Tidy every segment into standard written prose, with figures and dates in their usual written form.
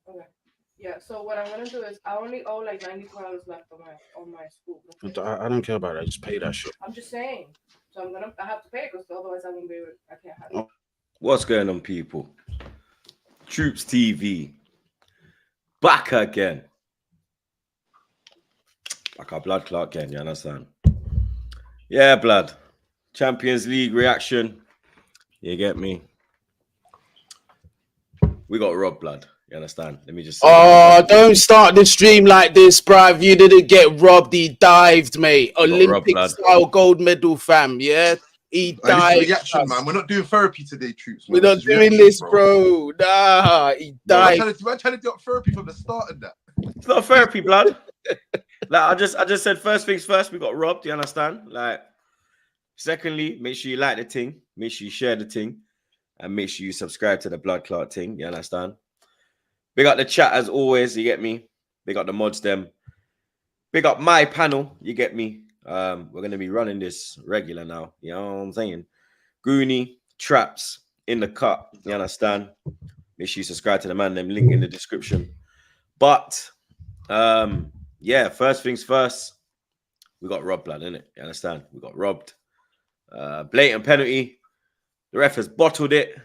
Okay. Yeah. So what I'm gonna do is I only owe like $92 left on my school. Okay? I don't care about that. Just pay that shit. I'm just saying. So I have to pay it because otherwise I won't be able. I can't have it. What's going on, people? Troops TV back again. Like our blood clot again, you understand? Yeah, blood. Champions League reaction. You get me? We got robbed, blood. You understand? Let me just say don't start the stream like this, bruv. You didn't get robbed. He dived, mate. Olympic style gold medal, fam. Yeah? He dived. This reaction, man. We're not doing therapy today, Troops. We're not doing this, bro. Nah, he dived. I'm trying to do therapy from the start of that. it's not therapy, blood. Like I just said, first things first, we got robbed. You understand? Like, secondly, make sure you like the thing, make sure you share the thing, and make sure you subscribe to the blood clot thing. You understand? Big up the chat as always. You get me? Big up the mods, them. Big up my panel. You get me? We're gonna be running this regular now. You know what I'm saying? Goonie, Traps in the cut. You understand? Make sure you subscribe to the man. Them link in the description. But yeah, first things first. We got robbed, blood, innit? You understand? We got robbed. Blatant penalty. The ref has bottled it.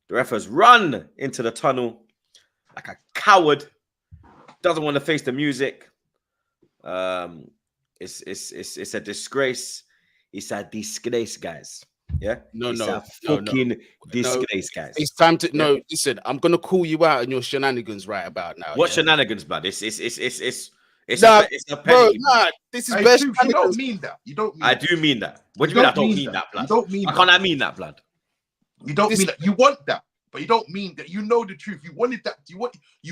The ref has run into the tunnel like a coward. Doesn't want to face the music. It's a disgrace. It's a disgrace, guys. Yeah? It's a fucking disgrace, guys. It's time to listen, I'm gonna call you out on your shenanigans right about now. What shenanigans, blood? It's a bro, penalty. this is best. You don't mean that. You don't mean I do mean that. What do you mean I don't mean that, blood? You don't mean that. Can't I mean that, blood? You don't mean that. You want that, but you don't mean that. You know the truth. You wanted that. You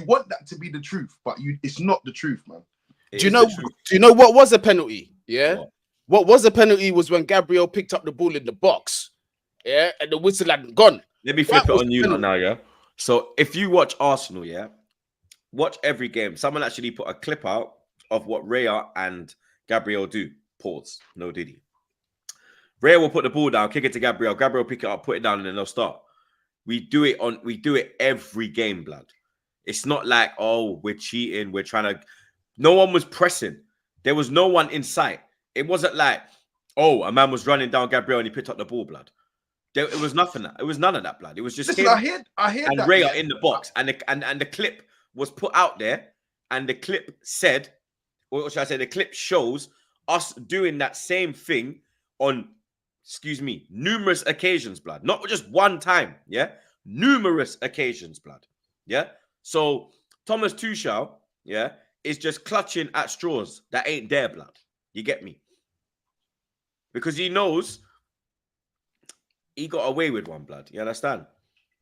want that to be the truth, but it's not the truth, man. Do you know what was a penalty? Yeah. What was a penalty was when Gabriel picked up the ball in the box. Yeah, and the whistle had gone. Let me flip it on you now, yeah. So if you watch Arsenal, yeah, watch every game. Someone actually put a clip out of what Raya and Gabriel do. Pause. No diddy. Raya will put the ball down, kick it to Gabriel. Gabriel pick it up, put it down, and then they'll start. We do it every game, blood. It's not like, oh, we're cheating, we're trying to. No one was pressing. There was no one in sight. It wasn't like, oh, a man was running down Gabriel and he picked up the ball, blood. It was nothing. It was none of that, blood. It was just listen, him I hear and that, Raya in the box, and the clip was put out there, and the clip said, or should I say, the clip shows us doing that same thing on, numerous occasions, blood. Not just one time, yeah? Numerous occasions, blood. Yeah? So Thomas Tuchel, yeah, is just clutching at straws that ain't there, blood. You get me? Because he knows he got away with one, blood. You understand?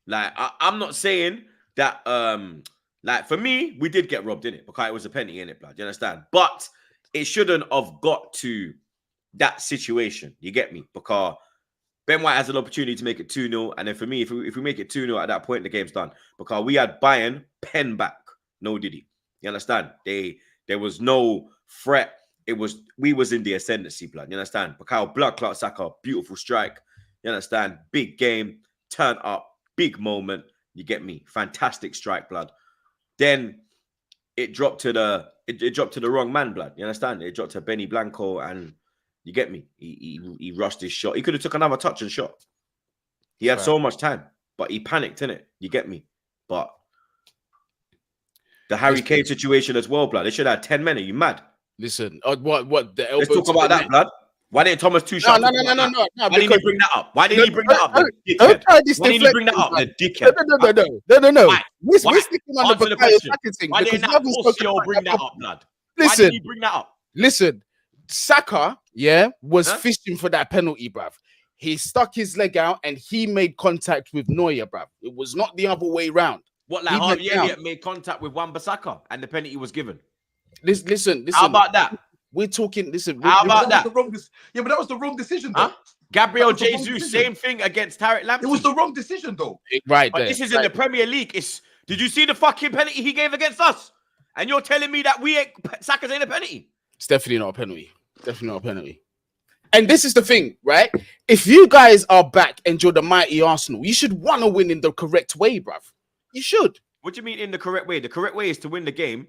Like, I'm not saying that, like, for me, we did get robbed, innit? Because it was a penalty, innit, blood? You understand? But it shouldn't have got to that situation. You get me? Because Ben White has an opportunity to make it 2-0. And then for me, if we make it 2-0 at that point, the game's done. Because we had Bayern pen back. No diddy. You understand? There was no threat. We was in the ascendancy, blood. You understand? Because blood clot Saka, beautiful strike. You understand? Big game, turn up, big moment. You get me? Fantastic strike, blood. Then it dropped to the wrong man, blood. You understand? It dropped to Benny Blanco, and you get me? He rushed his shot. He could have took another touch and shot. He had so much time, but he panicked, innit? You get me? But the Harry Kane situation as well, blood. They should have had 10 men. Are you mad? Listen, what the elbow? Let's talk about that, blood. Why didn't Thomas Tuchel? No. Why didn't he bring that up? Why didn't he bring that up? Don't try this. Why didn't he bring that up? The dickhead. No. Why? We're sticking on the question. thing. Why didn't that Osio bring that up, blood? Listen, why did he bring that up? Listen, Saka, was fishing for that penalty, bruv. He stuck his leg out and he made contact with Neuer, bruv. It was not the other way round. What, like Harvey Elliott made contact with Wan-Bissaka and the penalty was given? Listen. How about that? We're talking. Listen. How about that? But that was the wrong decision, though. Gabriel Jesus, same thing against Tariq Lamptey. It was the wrong decision, though. Right, but this is in the Premier League. Did you see the fucking penalty he gave against us? And you're telling me that Saka's ain't a penalty? It's definitely not a penalty. Definitely not a penalty. And this is the thing, right? If you guys are back and you're the mighty Arsenal, you should want to win in the correct way, bruv. You should. What do you mean in the correct way? The correct way is to win the game.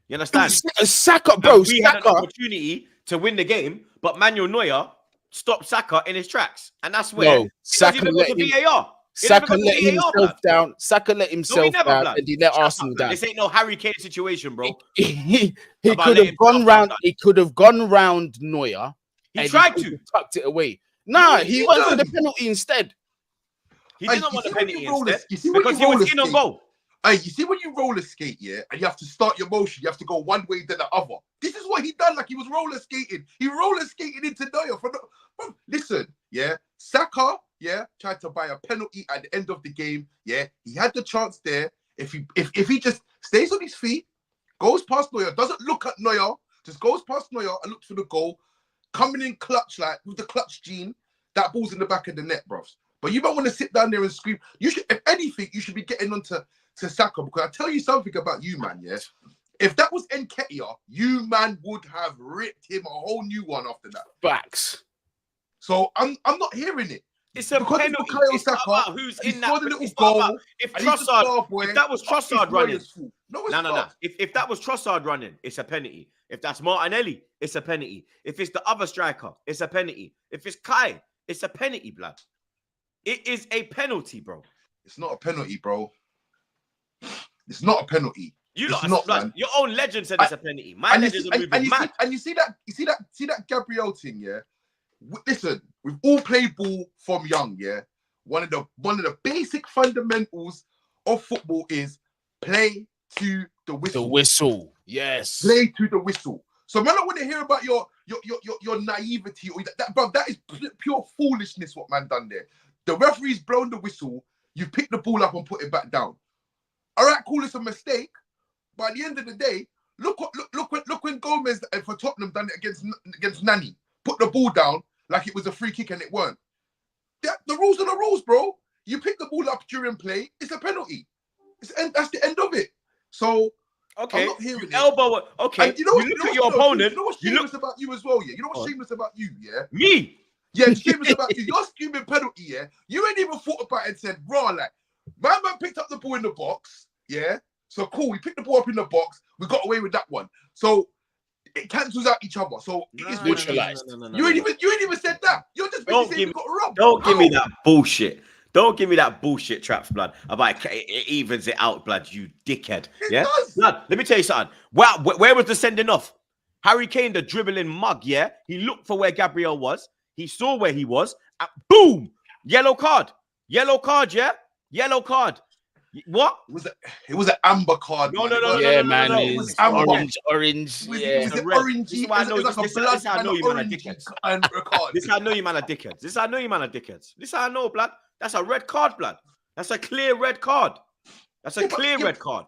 You understand? Saka, bro. We had an Saka. opportunity to win the game, but Manuel Neuer stopped Saka in his tracks, and that's where No, Saka let him. VAR. Saka let himself down. Saka let himself down, and he let Arsenal down. This ain't no Harry Kane situation, bro. He could have gone round. He could have gone round Neuer. He tried to tucked it away. Nah, he went for the penalty instead. He didn't want the penalty instead because he was in on goal. Hey, you see when you roller skate, yeah, and you have to start your motion, you have to go one way then the other. This is what he done, like he was roller skating. He roller skated into Neuer. Listen, yeah, Saka, yeah, tried to buy a penalty at the end of the game. Yeah, he had the chance there. If he just stays on his feet, goes past Neuer, doesn't look at Neuer, just goes past Neuer and looks for the goal, coming in clutch like with the clutch gene, that ball's in the back of the net, bros. But you don't want to sit down there and scream. You should, if anything, you should be getting onto Saka, because I tell you something about you, man. Yeah, if that was Nketiah, you man would have ripped him a whole new one after that. Facts. So I'm not hearing it. It's a because penalty. It's not about who's in that. It's goal. If that was Trossard running, no. If that was Trossard running, it's a penalty. If that's Martinelli, it's a penalty. If it's the other striker, it's a penalty. If it's Kai, it's a penalty, blood. It is a penalty, bro. It's not a penalty, bro. It's not a penalty. You lot, man. Your own legend said it's a penalty. My legend are moving mad. You see that Gabriel thing, yeah. Listen, we've all played ball from young, yeah. One of the basic fundamentals of football is play to the whistle. The whistle, yes. Play to the whistle. So, man, I don't want to hear about your naivety or that, bro. That is pure foolishness. What man done there? The referee's blown the whistle. You pick the ball up and put it back down. All right, cool. It's a mistake, but at the end of the day, look when Gomez for Tottenham done it against Nani. Put the ball down like it was a free kick and it weren't. The rules are the rules, bro. You pick the ball up during play, it's a penalty. That's the end of it. So okay, I'm not hearing it. Elbow. Okay, and you look at your opponent. You know what's shameless about you as well, yeah. You know what's shameless about you, yeah. Me. Yeah, it's shameless about you. You're screaming penalty, yeah. You ain't even thought about it and said, raw, like, man picked up the ball in the box, yeah. So cool, we picked the ball up in the box. We got away with that one. So it cancels out each other. So it is neutralized. You ain't even said that. You're just basically saying we got robbed. Don't give me that bullshit. Don't give me that bullshit, Traps, blood. About it evens it out, blood. You dickhead. Yeah, blood. Let me tell you something. Where was the sending off? Harry Kane, the dribbling mug. Yeah, he looked for where Gabriel was. He saw where he was. Boom! Yellow card. Yellow card. Yeah, yellow card. What? It was an amber card. No. Yeah, man. It was amber. Orange. Yeah. It was orangey. This is why I know. This is how I know you man are dickheads. This is how I know you man are dickheads. This is how I know you man are dickheads. This is how I know, blood. That's a red card, blood. That's a clear red card. That's a clear red card.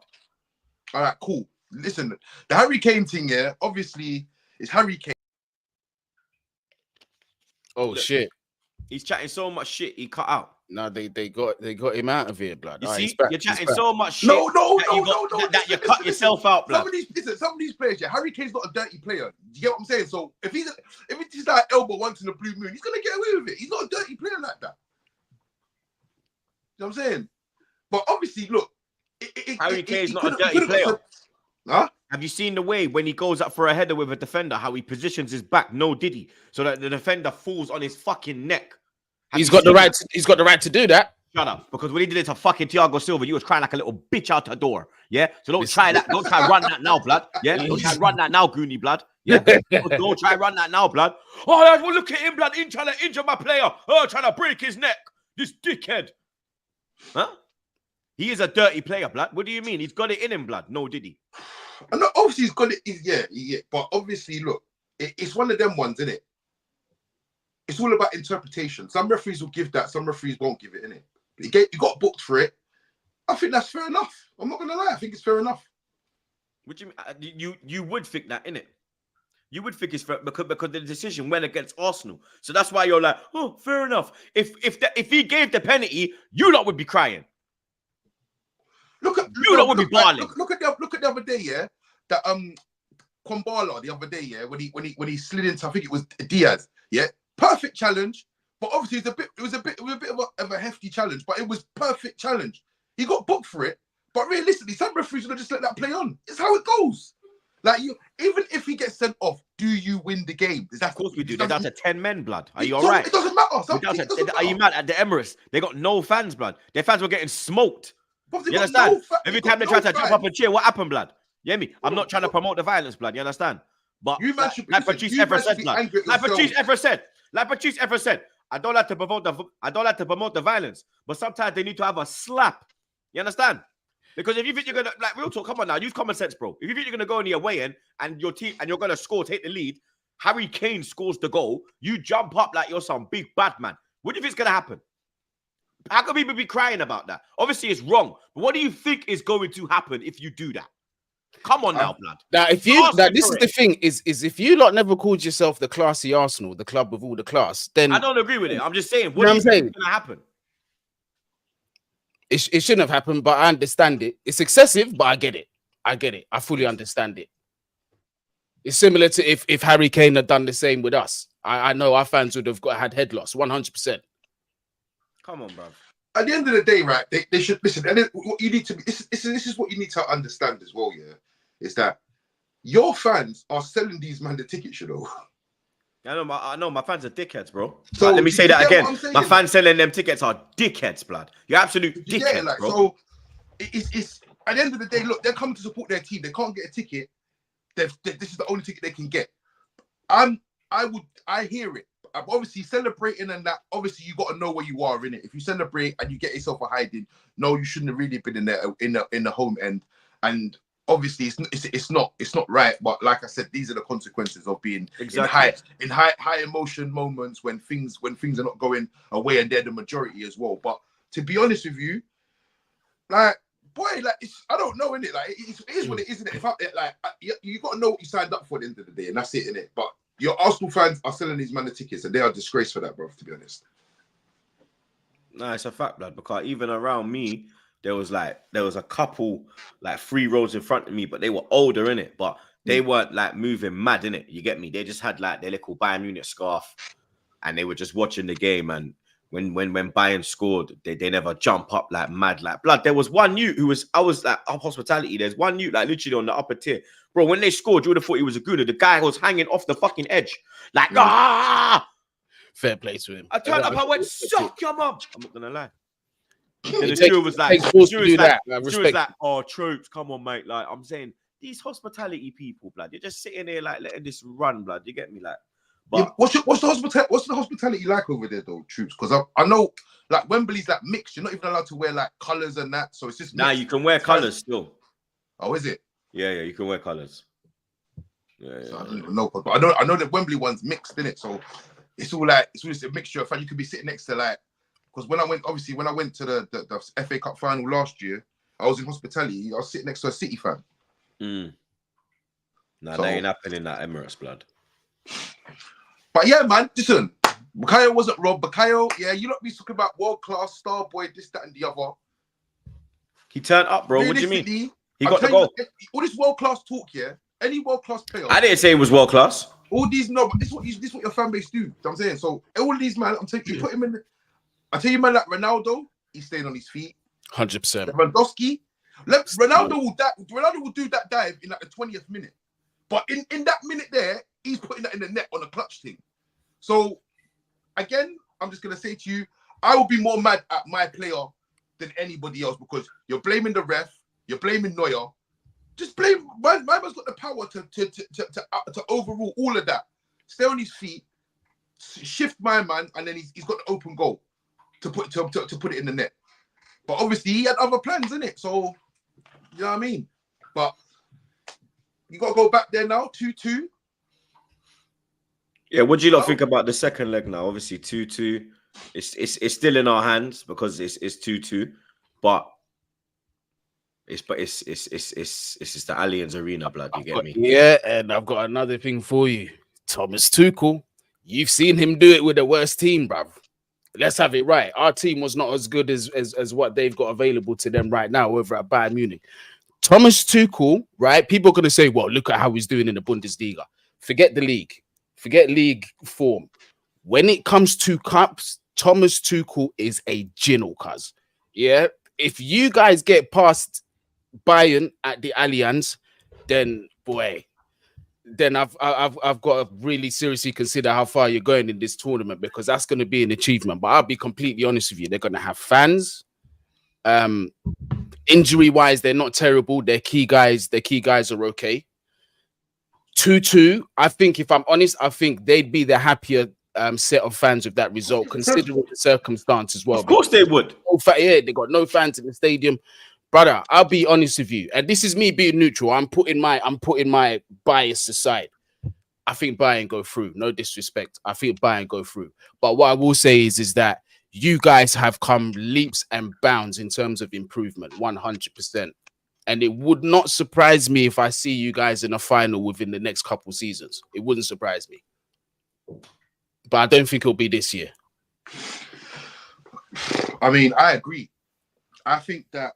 All right, cool. Listen, the Harry Kane thing, yeah, obviously, it's Harry Kane. Oh, shit. He's chatting so much shit, he cut out. No, they got him out of here, blood. You see, you're chatting so much shit. No. That you cut yourself out, blood. Some of these players, yeah, Harry Kane's not a dirty player. You get what I'm saying? So if it's like elbow once in a blue moon, he's gonna get away with it. He's not a dirty player like that. You know what I'm saying? But obviously, look, Harry Kane's not a dirty player. Huh? Have you seen the way when he goes up for a header with a defender, how he positions his back, no diddy, so that the defender falls on his fucking neck? He's got the right to do that. Shut up. Because when he did it to fucking Thiago Silva, you was crying like a little bitch out the door. Yeah? So don't try that. Don't try run that now, blood. Yeah? Don't try run that now, Goonie, blood. Yeah? Don't try run that now, blood. Oh, well, look at him, blood. In trying to injure my player. Oh, trying to break his neck. This dickhead. Huh? He is a dirty player, blood. What do you mean? He's got it in him, blood. No, did he? And obviously he's got it. Yeah. But obviously, look, it's one of them ones, isn't it? It's all about interpretation. Some referees will give that, some referees won't give it, innit? You got booked for it. I think that's fair enough. I'm not gonna lie, I think it's fair enough. What do you mean? You would think that, innit? You would think it's fair because the decision went against Arsenal. So that's why you're like, oh, fair enough. If he gave the penalty, you lot would be crying. Look at the other day, yeah. That Kwambala the other day, yeah, when he slid into, I think it was Diaz, yeah. Perfect challenge, but obviously it was a bit of a hefty challenge, but it was perfect challenge. He got booked for it, But realistically, some referees will just let that play on. It's how it goes. Like even if he gets sent off, do you win the game? Of course we do. They're down to 10 men, blood. Are you all So right? it doesn't matter. Are you mad at the Emirates? They got no fans, blood. Their fans were getting smoked. But You understand? Every time they try to jump up and cheer, what happened, blood? You hear me? I'm not trying to promote the violence, blood. You understand? But like Patrice ever said, blood. Like Patrice ever said, I don't like to promote the violence, but sometimes they need to have a slap. You understand? Because if you think you're gonna, like, real talk, come on now, use common sense, bro. If you think you're gonna go in the away end and your team and you're gonna score, take the lead, Harry Kane scores the goal, you jump up like you're some big bad man. What do you think's gonna happen? How can people be crying about that? Obviously, it's wrong. But what do you think is going to happen if you do that? Come on now, blood. Now, if you this is the thing, is if you lot never called yourself the classy Arsenal, the club with all the class, then I don't agree with it. I'm just saying, what do you think is gonna happen? It shouldn't have happened, but I understand it. It's excessive, but I get it. I fully understand it. It's similar to if Harry Kane had done the same with us. I know our fans would have had head loss, 100%. Come on, bro. At the end of the day, right? They should listen. And what you need to be. This is what you need to understand as well. Yeah, is that your fans are selling these man the tickets, you know. I know my fans are dickheads, bro. So let me say that again. My saying? fans selling them tickets are dickheads, blood. You're absolute dickheads, like, bro. So it's at the end of the day, look, they're coming to support their team. They can't get a ticket. This is the only ticket they can get. I hear it. I'm obviously celebrating and that. Obviously, you got to know where you are in it. If you celebrate and you get yourself a hiding, no, you shouldn't have really been in the home end. And obviously, it's not right. But like I said, these are the consequences of being in high emotion moments when things are not going away, and they're the majority as well. But to be honest with you, like, boy, like, I don't know, innit? Like, it is what it is, innit? You got to know what you signed up for at the end of the day, and that's it, innit? But your Arsenal fans are selling these man the tickets, and they are a disgrace for that, bro, to be honest. No, it's a fact, blood, because even around me, there was a couple like 3 rows in front of me, but they were older, innit? But they weren't like moving mad, innit? You get me? They just had like their little Bayern Munich scarf, and they were just watching the game. And when Bayern scored, they never jump up like mad, like blood. There was one youth I was like up hospitality. There's one youth like literally on the upper tier, bro. When they scored, you would have thought he was a gooner. The guy was hanging off the fucking edge, like Fair play to him. I turned up, I went, suck your mum. I'm not gonna lie. And the Stu steward was like, oh, Troops, come on, mate. Like, I'm saying, these hospitality people, blood, you're just sitting there like letting this run, blood. You get me? Like, but yeah, what's the hospitality like over there though, Troops? Because I know like Wembley's like mixed. You're not even allowed to wear like colours and that. So it's just nah, you can wear colours still. Oh, is it? Yeah, you can wear colours. Yeah. So I don't even know, but I know the Wembley one's mixed, innit? So it's all just a mixture of fans. You could be sitting next to like, because when I went to the FA Cup final last year, I was in hospitality. I was sitting next to a City fan. Nah, that ain't happening in that Emirates, blood. But yeah, man, listen, Bukayo wasn't robbed. Bukayo, yeah, you lot be talking about world class star boy, this, that, and the other. He turned up, bro. What do you mean? He got the goal. All this world class talk, yeah. Any world class player. I didn't say he was world class. All these but this is what your fan base do. You know what I'm saying? So all these man, I'm telling you, put him in. I tell you, man, like Ronaldo, he's staying on his feet. 100%. Lewandowski, Ronaldo will do that dive in like the 20th minute. But in that minute there, he's putting that in the net on a clutch thing. So again, I'm just gonna say to you, I will be more mad at my player than anybody else because you're blaming the ref, you're blaming Neuer. Just blame my man's got the power to overrule all of that. Stay on his feet, shift my man, and then he's got the open goal to put it in the net. But obviously he had other plans, innit? So you know what I mean? But you gotta go back there now, 2-2. Yeah, what do you lot think about the second leg now? Obviously 2-2. It's still in our hands because it's 2-2, but it's just the Allianz Arena, blood. You get me? Yeah, and I've got another thing for you. Thomas Tuchel, you've seen him do it with the worst team, bruv. Let's have it right. Our team was not as good as what they've got available to them right now over at Bayern Munich. Thomas Tuchel, right? People are going to say, well, look at how he's doing in the Bundesliga. Forget the league. Forget league form. When it comes to cups, Thomas Tuchel is a genial, cuz. Yeah? If you guys get past Bayern at the Allianz, then boy, then I've got to really seriously consider how far you're going in this tournament, because that's going to be an achievement. But I'll be completely honest with you, they're going to have fans. Injury wise, they're not terrible. Their key guys are okay. 2-2. I think, if I'm honest, I think they'd be the happier set of fans with that result, considering the circumstance as well. Of course they would. Yeah, they got no fans in the stadium. Brother, I'll be honest with you, and this is me being neutral. I'm putting my bias aside. I think Bayern go through. No disrespect. I think Bayern go through. But what I will say is that you guys have come leaps and bounds in terms of improvement, 100%. And it would not surprise me if I see you guys in a final within the next couple seasons. It wouldn't surprise me. But I don't think it'll be this year. I mean, I agree. I think that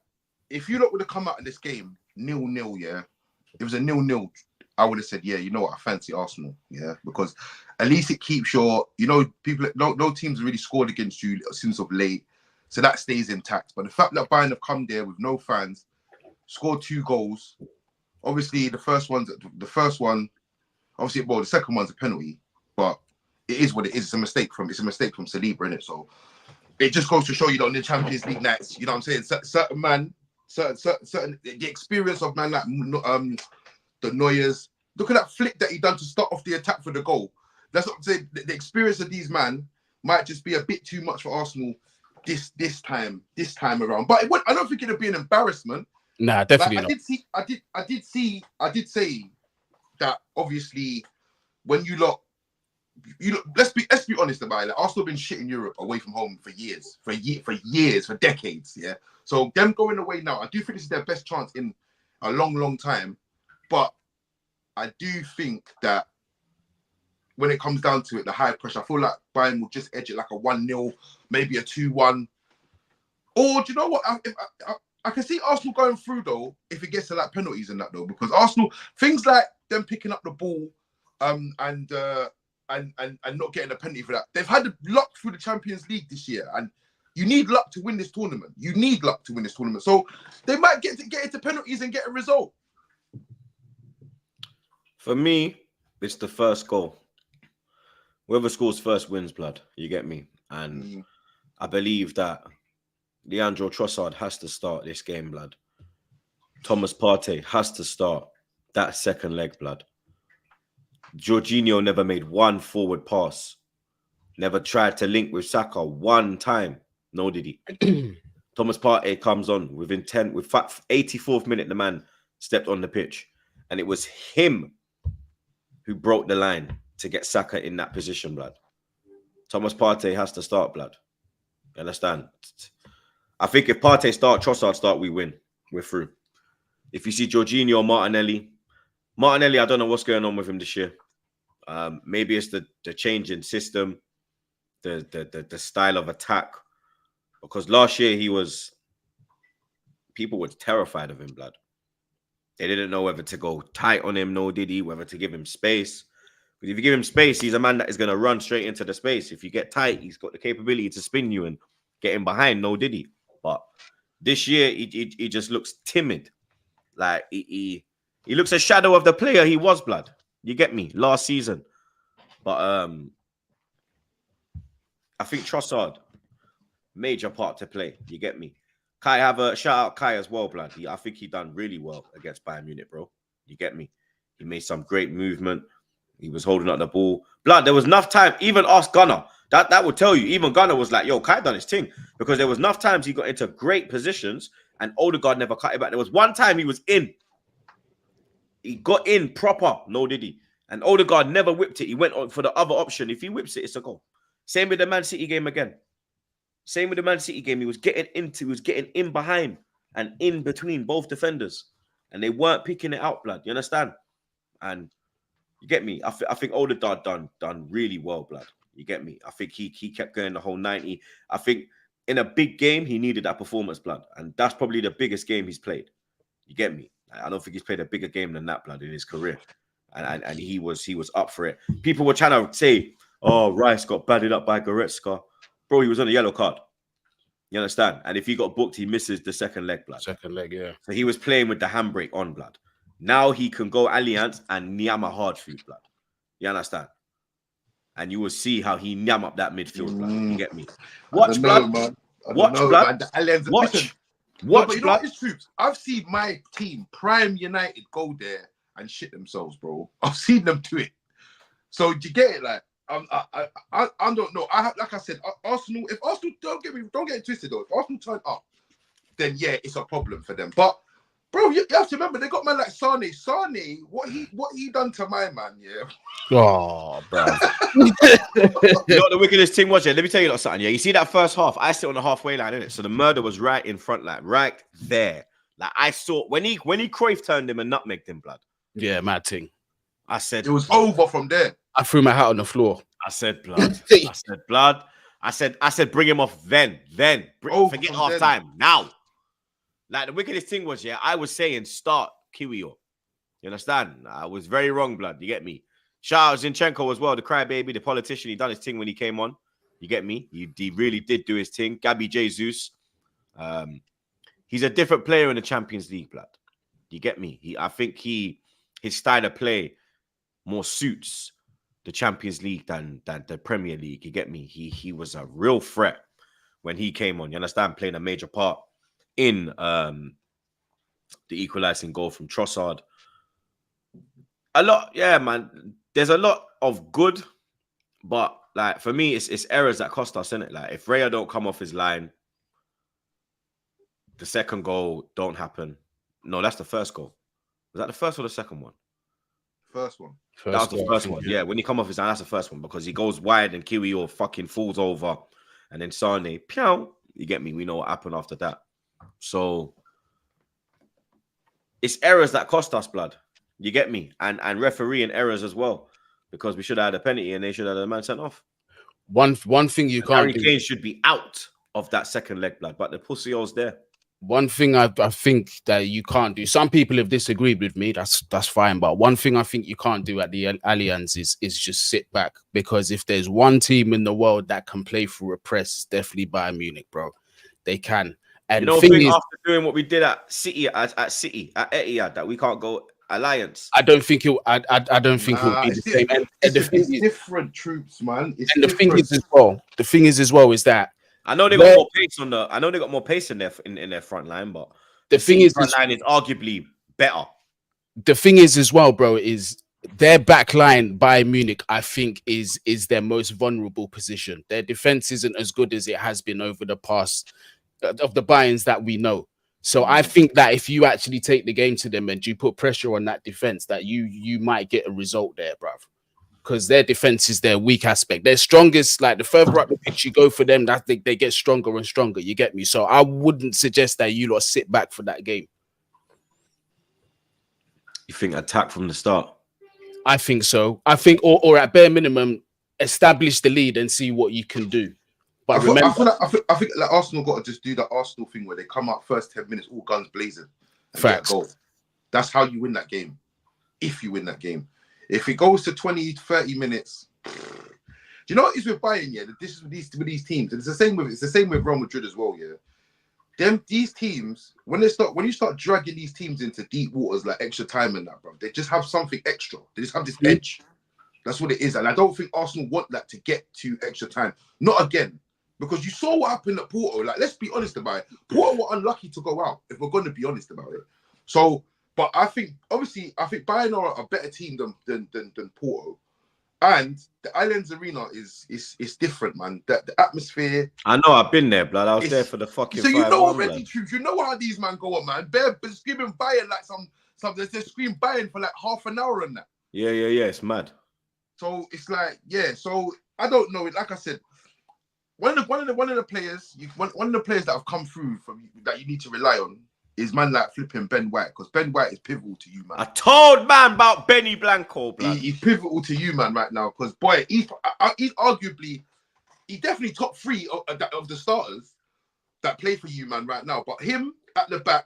if you lot would have come out of this game 0-0, yeah, it was a 0-0, I would have said, yeah, you know what, I fancy Arsenal, yeah, because at least it keeps your, people, no teams have really scored against you since of late, so that stays intact. But the fact that Bayern have come there with no fans, scored 2 goals, obviously the second one's a penalty, but it is what it is. It's a mistake from Saliba, innit? So it just goes to show you on the Champions League nights, you know what I'm saying? Certain the experience of man like the Neuers. Look at that flick that he done to start off the attack for the goal. That's what I'm saying. The experience of these man might just be a bit too much for Arsenal this time around. But I don't think it'll be an embarrassment. Nah, definitely not. I did say that decently when you lot, let's be honest about it. Like, Arsenal have been shit in Europe away from home for years, for decades. Yeah. So them going away now, I do think this is their best chance in a long time. But I do think that when it comes down to it, the high pressure, I feel like Bayern will just edge it like a 1-0, maybe a 2-1. Or do you know what? I can see Arsenal going through though if it gets to like penalties and that though, because Arsenal, things like them picking up the ball and not getting a penalty for that. They've had luck through the Champions League this year, and you need luck to win this tournament. So they might get into penalties and get a result. For me, it's the first goal. Whoever scores first wins, blood. You get me? And I believe that Leandro Trossard has to start this game, blood. Thomas Partey has to start that second leg, blood. Jorginho never made one forward pass. Never tried to link with Saka one time. No, did he? Thomas Partey comes on with 84th minute, the man stepped on the pitch. And it was him who broke the line to get Saka in that position, blood. Thomas Partey has to start, blood. You understand? I think if Partey start, Trossard start, we win. We're through. If you see Jorginho or Martinelli, I don't know what's going on with him this year. Maybe it's the change in system, the style of attack. Because last year people were terrified of him, blood. They didn't know whether to go tight on him, no did he, whether to give him space. Because if you give him space, he's a man that is going to run straight into the space. If you get tight, he's got the capability to spin you and get him behind, no did he. But this year, he just looks timid. Like, he looks a shadow of the player he was, blood. You get me? Last season. But I think Trossard, major part to play. You get me? Kai, have a shout out Kai as well, blood. I think he done really well against Bayern Munich, bro. You get me? He made some great movement. He was holding up the ball. Blood, there was enough time. Even ask Gunnar. That would tell you. Even Gunnar was like, yo, Kai done his thing. Because there was enough times he got into great positions and Odegaard never cut it back. There was one time he was in. He got in proper. No, did he? And Odegaard never whipped it. He went on for the other option. If he whips it, it's a goal. Same with the Man City game again. He was getting in behind and in between both defenders. And they weren't picking it out, blood. You understand? And you get me? I think Odegaard done really well, blood. You get me? I think he kept going the whole 90. I think in a big game, he needed that performance, blood. And that's probably the biggest game he's played. You get me? I don't think he's played a bigger game than that, blood, in his career. And he was up for it. People were trying to say, oh, Rice got batted up by Goretzka. Bro, he was on a yellow card. You understand? And if he got booked, he misses the second leg, blood. Second leg, yeah. So he was playing with the handbrake on, blood. Now he can go Allianz and nyam a hard food, blood. You understand? And you will see how he nyam up that midfield, blood. You get me? Watch, blood. Man. Watch, blood. Watch. Listen, Watch, but you know what is true? I've seen my team, Prime United, go there and shit themselves, bro. I've seen them do it. So do you get it? Like, I don't know. Like I said, Arsenal. If Arsenal don't get it twisted though. If Arsenal turn up, then yeah, it's a problem for them. But bro, you have to remember they got man like Sane. Sane, what he done to my man? Yeah. Oh, bro. You know what the wickedest thing was? Yeah, let me tell you something. Yeah, you see that first half? I sit on the halfway line, innit? So the murder was right in front, like right there. Like I saw when he Cruyff turned him and nutmegged him, blood. Yeah, mad thing. I said it was over from there. I threw my hat on the floor. I said blood. I said blood. I said bring him off then. Forget half time now. Like the wickedest thing was, yeah, I was saying start Kiwior. You understand? I was very wrong, blood. You get me? Shout out Zinchenko as well, the crybaby, the politician. He done his thing when he came on. You get me? He really did do his thing. Gabby Jesus. He's a different player in the Champions League, blood. You get me? I think his style of play more suits the Champions League than the Premier League. You get me? He was a real threat when he came on. You understand? Playing a major part in the equalizing goal from Trossard. A lot, yeah, man. There's a lot of good, but like for me, it's errors that cost us, innit? Like if Raya don't come off his line, the second goal don't happen. No, that's the first goal. Was that the first or the second one? First one. That was the first one. Yeah, when he come off his line, that's the first one because he goes wide and Kiwior fucking falls over, and then Sane, pew, you get me? We know what happened after that. So it's errors that cost us, blood. You get me? And refereeing errors as well, because we should have had a penalty and they should have had a man sent off. One thing you can't Harry Kane should be out of that second leg, blood, but the pussy all's there. One thing I think that you can't do. Some people have disagreed with me. That's fine. But one thing I think you can't do at the Allianz is just sit back, because if there's one team in the world that can play through a press, it's definitely Bayern Munich, bro. They can. And you don't think after doing what we did at City at Etihad that we can't go Alliance? I don't think it'll. I don't think it'll be the same. And it's different troops, man. And the thing is as well is that I know they got more pace on the. I know they got more pace in their front line, but the thing is, front line is arguably better. The thing is as well, bro, is their back line, Bayern Munich, I think is their most vulnerable position. Their defense isn't as good as it has been over the past of the Bayerns that we know. So I think that if you actually take the game to them and you put pressure on that defense, that you might get a result there, bruv. Because their defense is their weak aspect. Their strongest, like the further up the pitch you go for them, that they get stronger and stronger. You get me? So I wouldn't suggest that you lot sit back for that game. You think attack from the start? I think so. I think, or at bare minimum, establish the lead and see what you can do. But I think like Arsenal got to just do that Arsenal thing where they come out first 10 minutes, all guns blazing. Facts. Goal. That's how you win that game. If you win that game. If it goes to 20, 30 minutes, do you know what it is with Bayern? Yeah, this is with these teams, and it's the same with Real Madrid as well. Yeah, these teams when you start dragging these teams into deep waters like extra time and that, bro, they just have something extra. They just have this edge. That's what it is, and I don't think Arsenal want that to get to extra time. Not again. Because you saw what happened at Porto. Like, let's be honest about it. Porto were unlucky to go out, if we're going to be honest about it. So, but I think Bayern are a better team than Porto. And the Allianz Arena is different, man. The atmosphere. I know, I've been there, blood. I was there for the fucking. So you know already, truth. You know how these man go on, man. They're screaming Bayern like they scream Bayern for like half an hour and that. Yeah. It's mad. So it's like, yeah. So I don't know. Like I said, one of the players that have come through that you need to rely on is man like flipping Ben White, because Ben White is pivotal to you, man. I told man about Benny Blanco, blood. He's pivotal to you, man, right now, because boy, he's definitely top 3 of the starters that play for you, man, right now. But him at the back,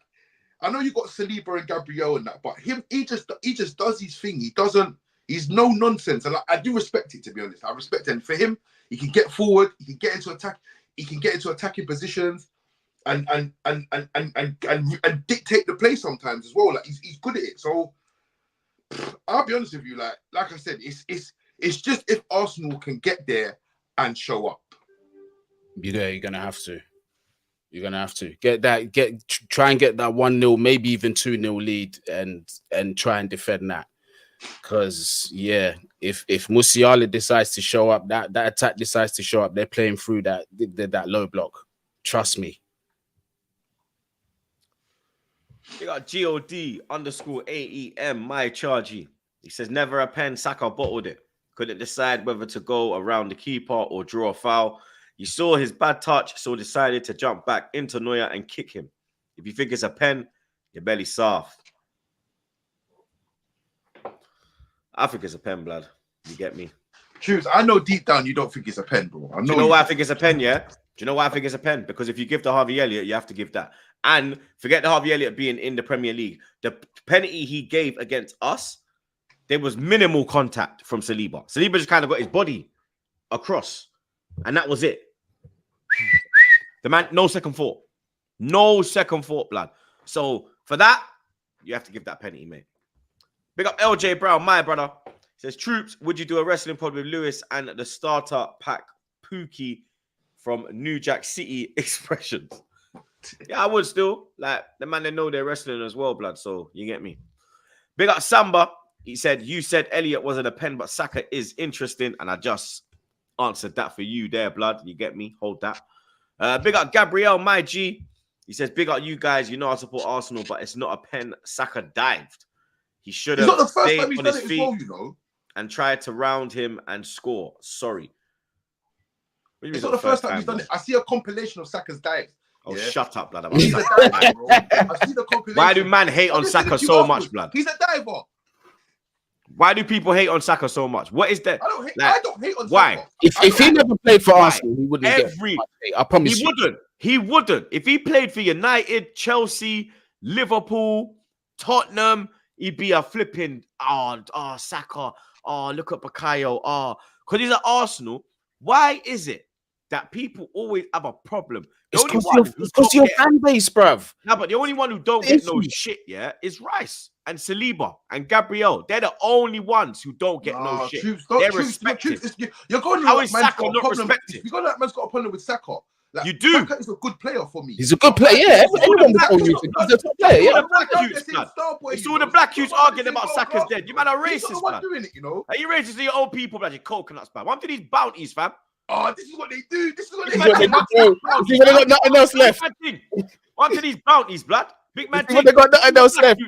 I know you got Saliba and Gabriel and that, but he just does his thing. He's no nonsense, and I do respect it, to be honest. I respect it. And for him, he can get forward, he can get into attacking positions. and dictate the play sometimes as well. Like he's good at it. So I'll be honest with you, like I said, it's just if Arsenal can get there and show up. You're gonna have to. You're gonna have to try and get that 1-0, maybe even 2-0 lead, and try and defend that. Because if Musiala decides to show up, that attack decides to show up, they're playing through that low block. Trust me. You got God_AEM, my chargy. He says, never a pen, Saka bottled it. Couldn't decide whether to go around the keeper or draw a foul. You saw his bad touch, so decided to jump back into Neuer and kick him. If you think it's a pen, your belly soft. I think it's a pen, blood. You get me? Choose. I know deep down you don't think it's a pen, bro. Do you know why I think it's a pen, yeah? Do you know why I think it's a pen? Because if you give the Harvey Elliott, you have to give that. And forget the Harvey Elliott being in the Premier League. The penalty he gave against us, there was minimal contact from Saliba. Saliba just kind of got his body across. And that was it. The man, no second thought. No second thought, blood. So for that, you have to give that penalty, mate. Big up LJ Brown, my brother. Says, Troops, would you do a wrestling pod with Lewis and the starter pack Pookie from New Jack City Expressions? Yeah, I would still. Like, the man, they know they're wrestling as well, blood. So you get me. Big up Samba. He said, you said Elliott wasn't a pen, but Saka is interesting. And I just answered that for you there, blood. You get me? Hold that. Big up Gabriel, my G. He says, big up you guys. You know I support Arsenal, but it's not a pen. Saka dived. He should have stayed on his feet well, you know? and tried to round him and score. Sorry. It's not the first time he's done it. I see a compilation of Saka's dives. Oh, shut up, blood. He's a diver, bro. I see the compilation. Why do man hate on Saka so much, blood? He's a diver. Why do people hate on Saka so much? What is that? I don't hate on Saka. Why? If he never played for Arsenal, he wouldn't get I promise you. He wouldn't. If he played for United, Chelsea, Liverpool, Tottenham, he'd be a flipping, Saka, look at Bakayo, because he's at Arsenal. Why is it that people always have a problem? It's because your fan base, bruv. No, but the only one who don't get no shit, is Rice and Saliba and Gabriel. They're the only ones who don't get no shit. They're respected. You're going How is Saka not respected? You're going to that man's got a problem with Saka. Like, you do. Saka is a good player for me. He's a good player, yeah. Everyone would use him. He's a top player, yeah. You saw the black youths arguing about Saka's dead. You man are racist, man. Doing it, you know. Are you racist to your own people, blood? You coconuts, man. One to these bounties, fam. Oh, this is what they do. This is what they do. They got nothing else left. One to these bounties, blood. Big man team. They got nothing else left.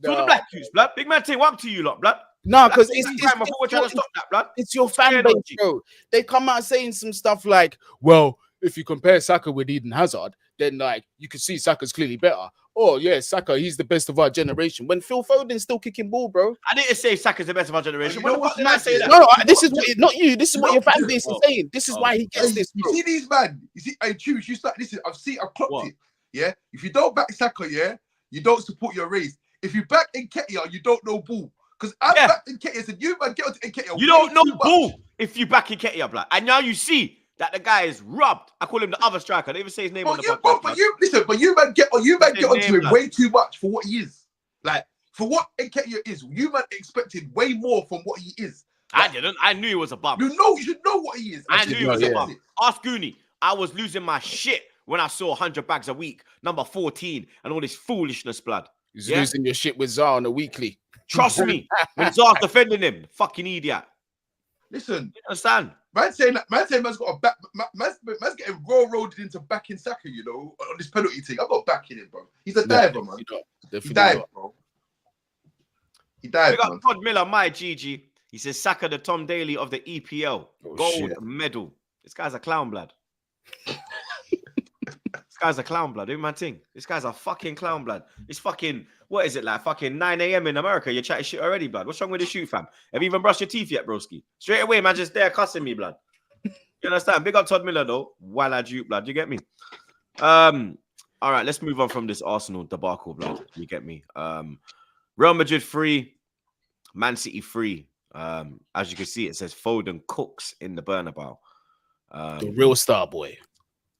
So the black youths, blood. Big man team. One to you, lot, blood. No, because it's your fan base, bro. They come out saying some stuff like, well, if you compare Saka with Eden Hazard, then like you can see Saka's clearly better. Oh yeah, Saka, he's the best of our generation. When Phil Foden's still kicking ball, bro. I didn't say Saka's the best of our generation. What did I say that? No, this is what, not you. This is what your fan base is saying. This is why he gets this. Bro. You see these man. You see, I choose. You start. Listen, I've clocked it. Yeah. If you don't back Saka, you don't support your race. If you back Nketiah, you don't know ball. Because I backed Nketiah. Said you man get onto Nketiah. You don't know ball if you back Nketiah, blood. And now you see that the guy is rubbed. I call him the other striker. I don't even say his name on the podcast. But you man get onto him way too much for what he is. Like for what Nketiah is, you man expected way more from what he is. Like, I didn't. I knew he was a bum. You should know what he is. I knew he was a bum. Ask Goonie. I was losing my shit when I saw 100 bags a week, number 14, and all this foolishness, blood. He's losing your shit with Zah on a weekly. Trust me. When Zah's defending him, fucking idiot. Listen, you understand? Man's got a back. Man's getting railroaded into backing Saka, you know, on this penalty thing. I'm not backing him, bro. He's a diver, man. He dived, bro. He dived, man. Todd Miller, my GG. He says Saka, the Tom Daly of the EPL, gold medal. This guy's a clown, blood. This guy's a clown, blood. Do my thing. This guy's a fucking clown, blood. It's fucking, what is it, like fucking 9 a.m. in America? You're chatting shit already, blood. What's wrong with the shoot, fam? Have you even brushed your teeth yet, broski? Straight away, man, just there cussing me, blood. You understand? Big up Todd Miller, though. While I juke, blood. You get me? All right, let's move on from this Arsenal debacle, blood. You get me? Real Madrid 3, Man City 3. As you can see, it says Foden cooks in the Bernabeu. The real star boy.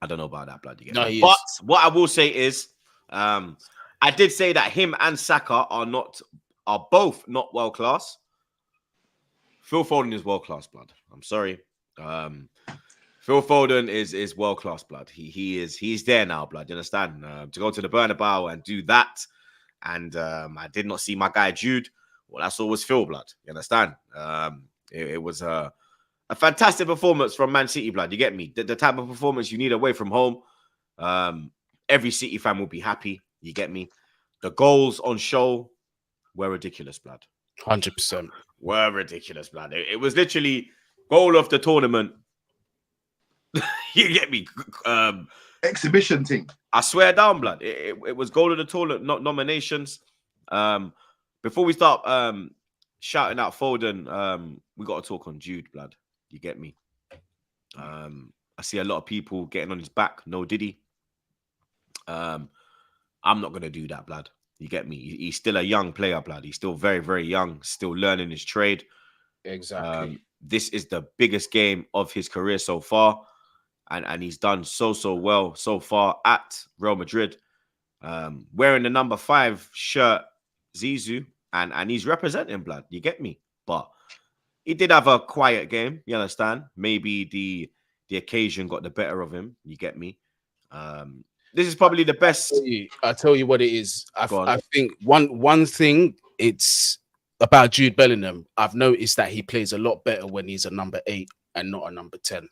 I don't know about that, blood. No, he but is. what I will say is, I did say that him and Saka are both not world class. Phil Foden is world class, blood. I'm sorry. Phil Foden is world class, blood. He's there now, blood. You understand? To go to the Bernabeu and do that, and I did not see my guy Jude. Well, that's always Phil, blood. You understand? It was a fantastic performance from Man City, blood. You get me? The type of performance you need away from home. Every City fan will be happy. You get me? The goals on show were ridiculous, blood. 100%. Were ridiculous, blood. It was literally goal of the tournament. You get me? Exhibition thing. I swear down, blood. It was goal of the tournament, not nominations. Before we start shouting out Foden, we got to talk on Jude, blood. You get me? I see a lot of people getting on his back. No Diddy. I'm not going to do that, blood. You get me? He's still a young player, blood. He's still very, very young, still learning his trade. Exactly. This is the biggest game of his career so far. And he's done so well so far at Real Madrid. Wearing the number 5 shirt, Zizou, and he's representing, blood. You get me? But he did have a quiet game. You understand? Maybe the occasion got the better of him. You get me? This is probably the best. I tell you what it is. I think one thing it's about Jude Bellingham. I've noticed that he plays a lot better when he's a number 8 and not a number 10.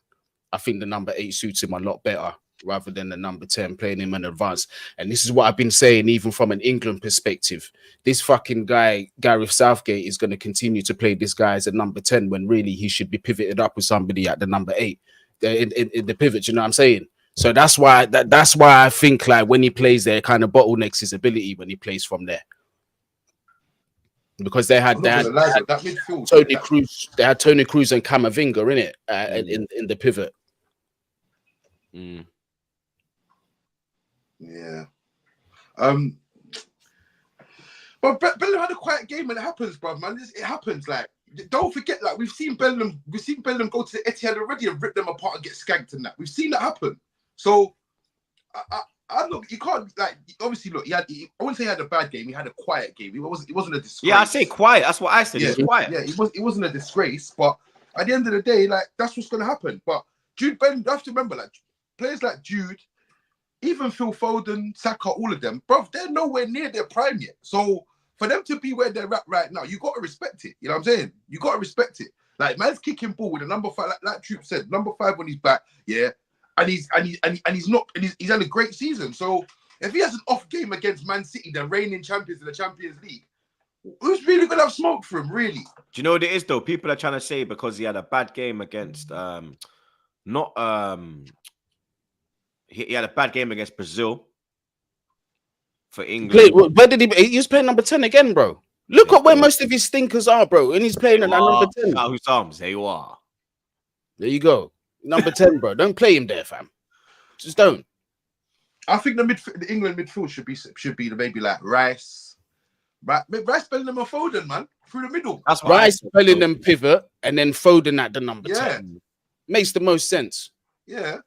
I think the number 8 suits him a lot better rather than the number 10 playing him in advance. And this is what I've been saying, even from an England perspective. This fucking guy, Gareth Southgate, is going to continue to play this guy as a number 10 when really he should be pivoted up with somebody at the number 8 in the pivot. You know what I'm saying? So that's why I think like when he plays there, it kind of bottlenecks his ability when he plays from there. Because they had that midfield, Tony Cruz, they had Tony Cruz and Camavinga in it in the pivot. Mm. Yeah. But Bellingham had a quiet game when it happens, bro, man. It happens. Like, don't forget, like we've seen Bellingham go to the Etihad already and rip them apart and get skanked and that. We've seen that happen. So I look, you can't like obviously look. I wouldn't say he had a bad game. He had a quiet game. It wasn't a disgrace. Yeah, I say quiet. That's what I said. Yeah, He's quiet. Yeah, it wasn't a disgrace. But at the end of the day, like that's what's going to happen. But Jude Bellingham, you have to remember, like players like Jude, even Phil Foden, Saka, all of them, bro, they're nowhere near their prime yet. So for them to be where they're at right now, you got to respect it. You know what I'm saying? You got to respect it. Like man's kicking ball with a number 5, like Troop said, number 5 on his back. Yeah. And he's had a great season. So if he has an off game against Man City, the reigning champions in the Champions League, who's really gonna have smoke for him? Really? Do you know what it is though? People are trying to say because he had a bad game against he had a bad game against Brazil for England. Where did he was playing number 10 again, bro? Look at where most of his stinkers are, bro. And he's playing at number 10. Whose arms? There you are. There you go. Number 10, bro. Don't play him there, fam. Just don't. I think the England midfield should be maybe like Rice, Bellingham, and Foden, man, through the middle. That's Rice, Bellingham pivot, and then Foden at the number 10. Makes the most sense. Yeah.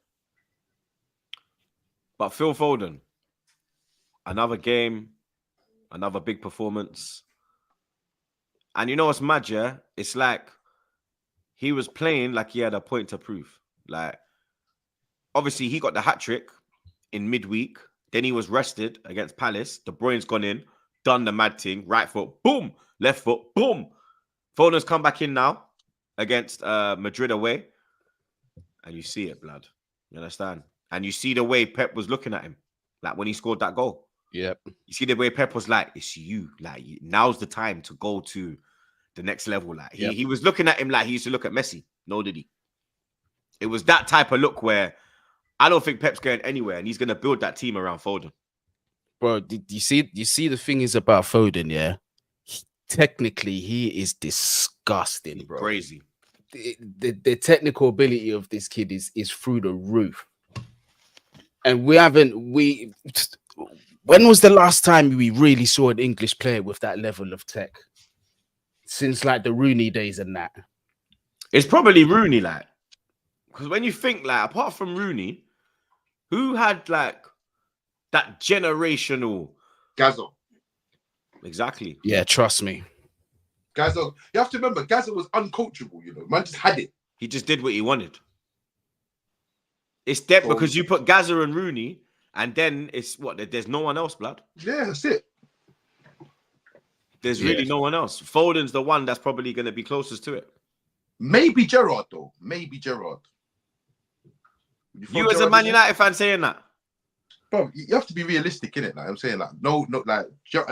But Phil Foden, another game, another big performance. And you know what's mad, yeah? It's like he was playing like he had a point to prove. Like, obviously, he got the hat-trick in midweek. Then he was rested against Palace. De Bruyne's gone in, done the mad thing. Right foot, boom. Left foot, boom. Foden's come back in now against Madrid away. And you see it, blood. You understand? And you see the way Pep was looking at him. Like, when he scored that goal. Yep. You see the way Pep was like, it's you. Like, now's the time to go to the next level. Like, he was looking at him like he used to look at Messi. No, did he? It was that type of look where I don't think Pep's going anywhere, and he's going to build that team around Foden. Bro, you see the thing is about Foden, yeah? Technically, he is disgusting, bro. Crazy. The technical ability of this kid is through the roof. And when was the last time we really saw an English player with that level of tech? Since like the Rooney days and that. It's probably Rooney, like. Because when you think, like, apart from Rooney, Who had like that generational? Gaza. Exactly. Yeah, trust me. Gaza. You have to remember, Gaza was uncoachable. You know, man just had it. He just did what he wanted. It's dead So- because you put Gaza and Rooney, and then it's what? There's no one else, blood. Yeah, that's it. There's really no one else. Foden's the one that's probably going to be closest to it. Maybe Gerrard though. Maybe Gerrard. You as a Man United fan saying that? Bro, you have to be realistic, innit? Like I'm saying, like no, like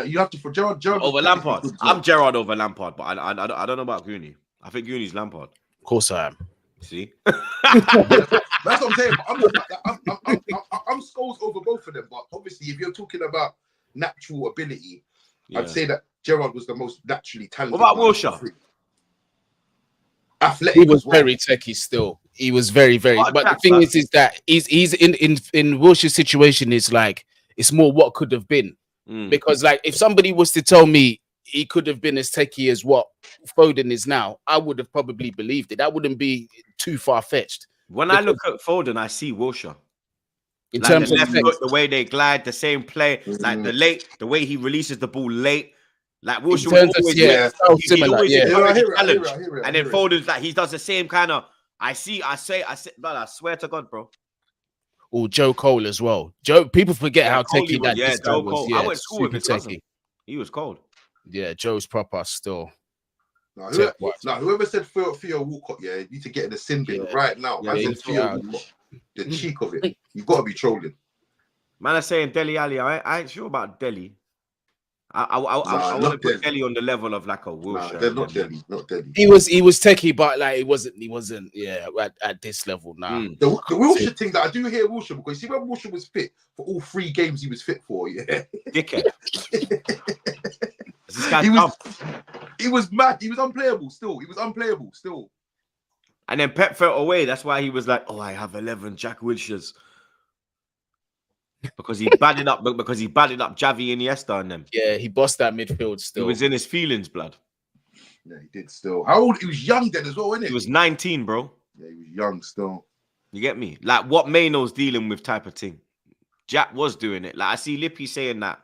you have to for Gerrard Over Lampard. I'm Gerrard over Lampard, but I don't know about Gooney. I think Gooney's Lampard. Of course I am. See, That's what I'm saying. I'm Scholes over both of them, but obviously, if you're talking about natural ability, I'd say that Gerrard was the most naturally talented. What about Wilshere? Athletic. He was very techie still. He was very. But the thing is that he's in Wilshere's situation is like it's more what could have been. Because like if somebody was to tell me he could have been as techie as what Foden is now, I would have probably believed it. That wouldn't be too far fetched. When I look at Foden, I see Wilshere. In Like terms the of left foot, the way they glide, the same play, like the way he releases the ball late. Like Wilshere was always similar. And then Foden's like he does the same kind of. I say, but I swear to God, bro. Oh, Joe Cole as well. People forget how techie that this guy Joe was. Cole. Yeah, I went to school with his cousin. techie. He was cold. Yeah, Joe's proper still. Whoever said Theo Walcott, yeah, you need to get in the sin bin right now. Yeah, I said Theo Walcott. The cheek of it. You've got to be trolling. Man, I'm saying Dele Alli. I ain't sure about Dele. I want to put Dele on the level of like a Wilshere. Nah, they're not Dele. Not Dele. He was techie, but like he wasn't. Yeah, at this level now. The Wilshere thing that I do hear Wilshere because you see when Wilshere was fit for all 3 games he was fit for, yeah. Dickhead. He was mad. He was unplayable still. And then Pep fell away. That's why he was like, "Oh, I have 11 Jack Wilshers." Because he batted up Javi and Iniesta and them. Yeah, he bossed that midfield still. He was in his feelings, blood. Yeah, he did still. How old? He was young then as well, wasn't he? He was 19, bro. Yeah, he was young still. You get me? Like what Maino's dealing with type of thing. Jack was doing it. Like I see Lippy saying that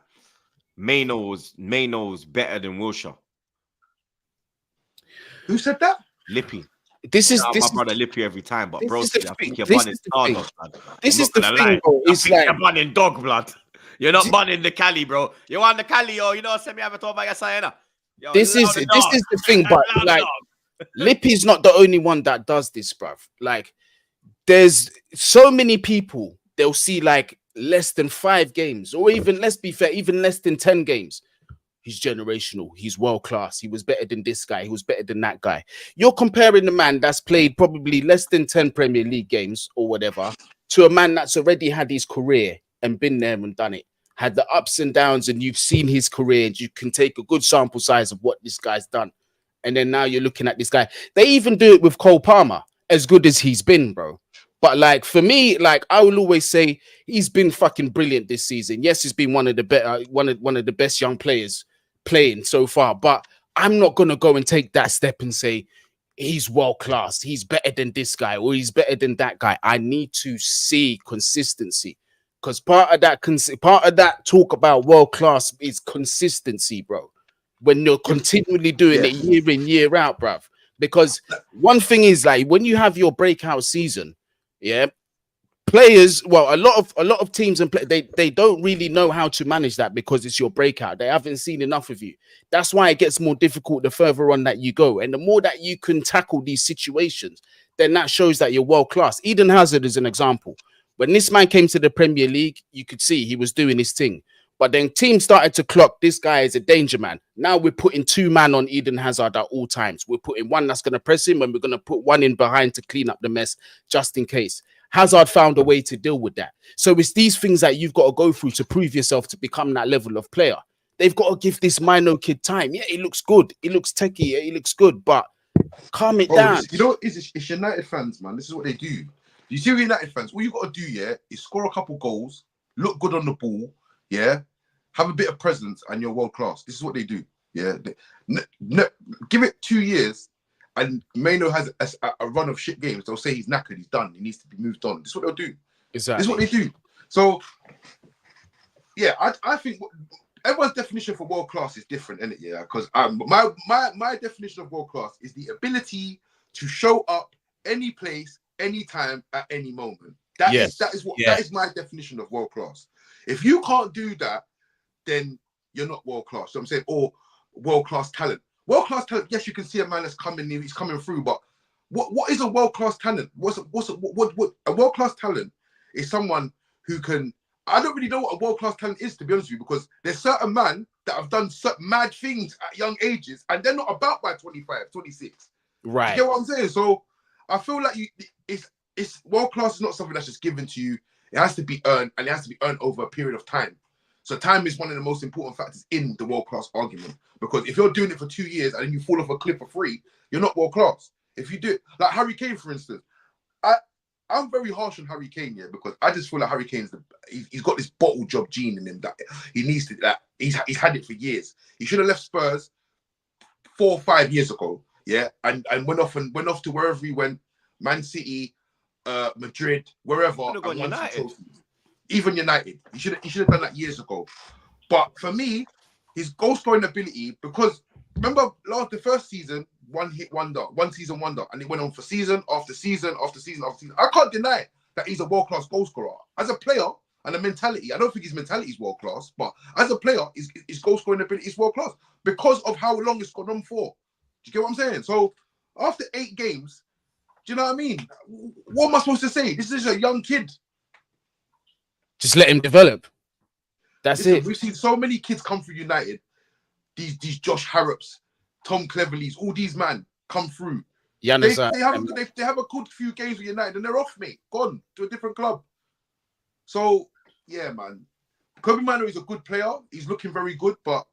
Maino's better than Wilshere. Who said that? Lippy. This is my brother Lippy every time, but bro, I think you're this bunning is the dog thing. blood. This I'm is not the gonna thing, lie. bro. I It's think like you're bunning dog blood. You're not bunning the Cali, bro. You want the Cali, or you know, send me have a talk about your saying. This is the thing, but like Lippy's not the only one that does this, bruv. Like there's so many people they'll see like less than 5 games, or even let's be fair, even less than 10 games. He's generational. He's world class. He was better than this guy. He was better than that guy. You're comparing the man that's played probably less than 10 Premier League games or whatever to a man that's already had his career and been there and done it. Had the ups and downs, and you've seen his career, and you can take a good sample size of what this guy's done. And then now you're looking at this guy. They even do it with Cole Palmer, as good as he's been, bro. But like for me, like I will always say he's been fucking brilliant this season. Yes, he's been one of the better, one of the best young players playing so far. But I'm not gonna go and take that step and say he's world class. He's better than this guy or he's better than that guy. I need to see consistency. Because part of that talk about world class is consistency, bro. When you're continually doing it year in, year out, bruv. Because one thing is like when you have your breakout season, players, well, a lot of teams and they don't really know how to manage that because it's your breakout. They haven't seen enough of you. That's why it gets more difficult the further on that you go. And the more that you can tackle these situations, then that shows that you're world class. Eden Hazard is an example. When this man came to the Premier League, you could see he was doing his thing. But then teams started to clock this guy is a danger man. Now we're putting 2 men on Eden Hazard at all times. We're putting one that's going to press him and we're going to put one in behind to clean up the mess just in case. Hazard found a way to deal with that. So it's these things that you've got to go through to prove yourself to become that level of player. They've got to give this Mino kid time. Yeah, he looks good. He looks techie. Yeah, he looks good. But calm it down. You know, it's United fans, man. This is what they do. You see United fans, all you got to do, is score a couple goals, look good on the ball, have a bit of presence, and you're world class. This is what they do, give it 2 years, and Mano has a run of shit games. They'll say he's knackered, he's done, he needs to be moved on. This is what they'll do. Exactly. This is what they do. So, yeah, I think everyone's definition for world class is different, isn't it? Yeah, because my definition of world class is the ability to show up any place, anytime, at any moment. That is my definition of world class. If you can't do that, then you're not world class. So I'm saying, or world class talent. World class talent. Yes, you can see a man that's coming in, he's coming through. But what is a world class talent? What a world class talent is someone who can. I don't really know what a world class talent is, to be honest with you, because there's certain men that have done certain mad things at young ages, and they're not about by 25, 26. Right. You get what I'm saying? So I feel like it's world class is not something that's just given to you. It has to be earned, and it has to be earned over a period of time. So time is one of the most important factors in the world class argument. Because if you're doing it for 2 years and then you fall off a cliff for 3, you're not world class. If you do it, like Harry Kane, for instance, I'm very harsh on Harry Kane, yeah, because I just feel like Harry Kane's he's got this bottle job gene in him that he needs to. That he's had it for years. He should have left Spurs 4 or 5 years ago, yeah, and went off to wherever he went, Man City, Madrid, wherever, and won some trophies. Even United, he should have done that years ago. But for me, his goal scoring ability, because remember the first season, one season wonder, and it went on for season after season after season after season. I can't deny that he's a world class goal scorer as a player and a mentality. I don't think his mentality is world class, but as a player, his goal scoring ability is world class because of how long it's gone on for. Do you get what I'm saying? So after 8 games, do you know what I mean? What am I supposed to say? This is a young kid. Just let him develop. Listen, it. We've seen so many kids come through United. These Josh Harrops, Tom Cleverleys, all these man come through. They have a good few games with United and they're off, mate. Gone to a different club. So yeah, man. Kobe Mano is a good player. He's looking very good, but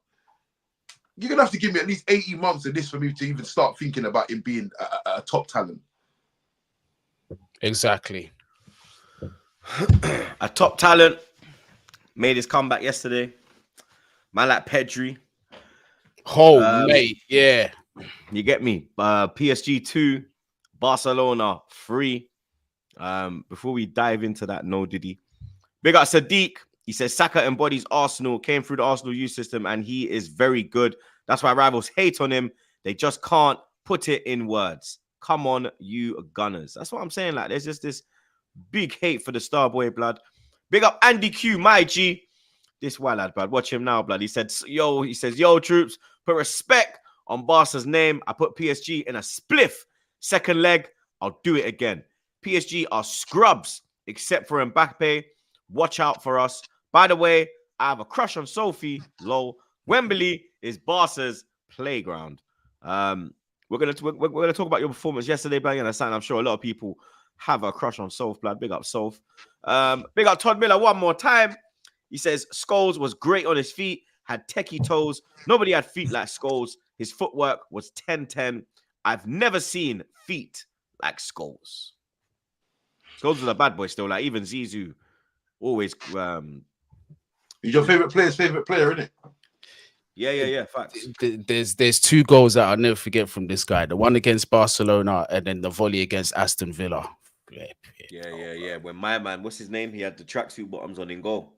you're gonna have to give me at least 18 months of this for me to even start thinking about him being a top talent. Exactly. A top talent made his comeback yesterday. Man like Pedri. Oh, mate, yeah. You get me? PSG 2, Barcelona 3. Before we dive into that, no Diddy. Big up Sadiq. He says Saka embodies Arsenal, came through the Arsenal youth system, and he is very good. That's why rivals hate on him. They just can't put it in words. Come on, you Gunners. That's what I'm saying. Like, there's just this big hate for the Starboy, blood. Big up Andy Q, my G. This wild lad, blood. Watch him now, blood. He says, yo, troops, put respect on Barca's name. I put PSG in a spliff. Second leg, I'll do it again. PSG are scrubs, except for Mbappe. Watch out for us. By the way, I have a crush on Sophie. Lol. Wembley is Barca's playground. We're gonna talk about your performance yesterday, Bayern. I'm sure a lot of people have a crush on Soph, blood. Big up Soph. Big up Todd Miller one more time. He says Scholes was great on his feet, had techie toes. Nobody had feet like Scholes. His footwork was 10-10. I've never seen feet like Scholes. Scholes was a bad boy still. Like even Zizou, always. He's your favorite player, isn't it? Yeah. Facts. There's 2 goals that I'll never forget from this guy. The one against Barcelona and then the volley against Aston Villa. Yeah. When my man, what's his name? He had the tracksuit bottoms on in goal.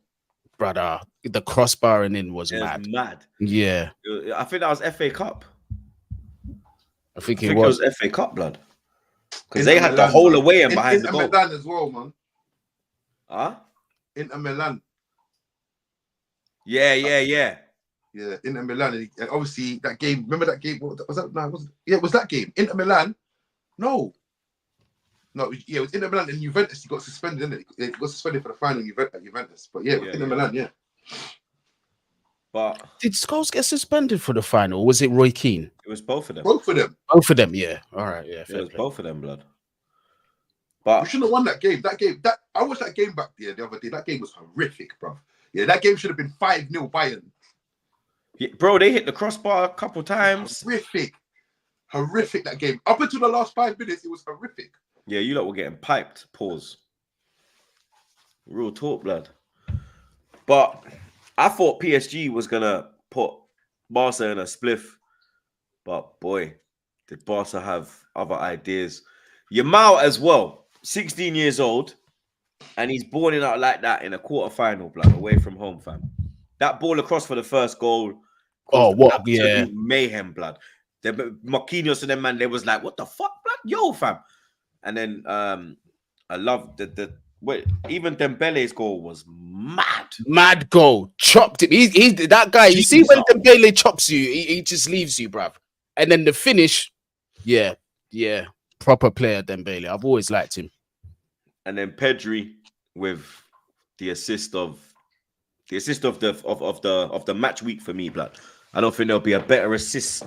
Brother, the crossbarring in was mad. Yeah. I think that was FA Cup. I think it was FA Cup, blood. Because they had the whole away and behind the goal. Inter Milan as well, man. Huh? Inter Milan. Yeah. Yeah, Inter Milan. And obviously, that game, remember that game? What was that? No, it was that game. Inter Milan. No, it was Inter Milan and Juventus. He got suspended, didn't it? He got suspended for the final at Juventus. But yeah, Inter Milan, yeah. But did Scholes get suspended for the final? Or was it Roy Keane? It was both of them. Both of them, yeah. All right, yeah. It was both of them, blood. But we shouldn't have won that game. I watched that game back there the other day. That game was horrific, bro. Yeah, that game should have been 5-0 Bayern. Yeah, bro, they hit the crossbar a couple times. Horrific that game. Up until the last 5 minutes, it was horrific. Yeah, you lot were getting piped. Pause. Real talk, blood. But I thought PSG was gonna put Barca in a spliff. But boy, did Barca have other ideas. Yamal as well, 16 years old. and he's balling out like that in a quarter-final, blood, away from home, fam. That ball across for the first goal. Oh, what? Absolute Yeah. mayhem, blood. The Marquinhos and them, man, they was like, what the fuck, blood? Yo, fam. And then I love even Dembele's goal was mad. Mad goal. Chopped him. He that guy, you see when Dembele chops you, he just leaves you, bruv. And then the finish, yeah. Proper player, Dembele. I've always liked him. And then Pedri with the assist of the match week for me, blood. I don't think there'll be a better assist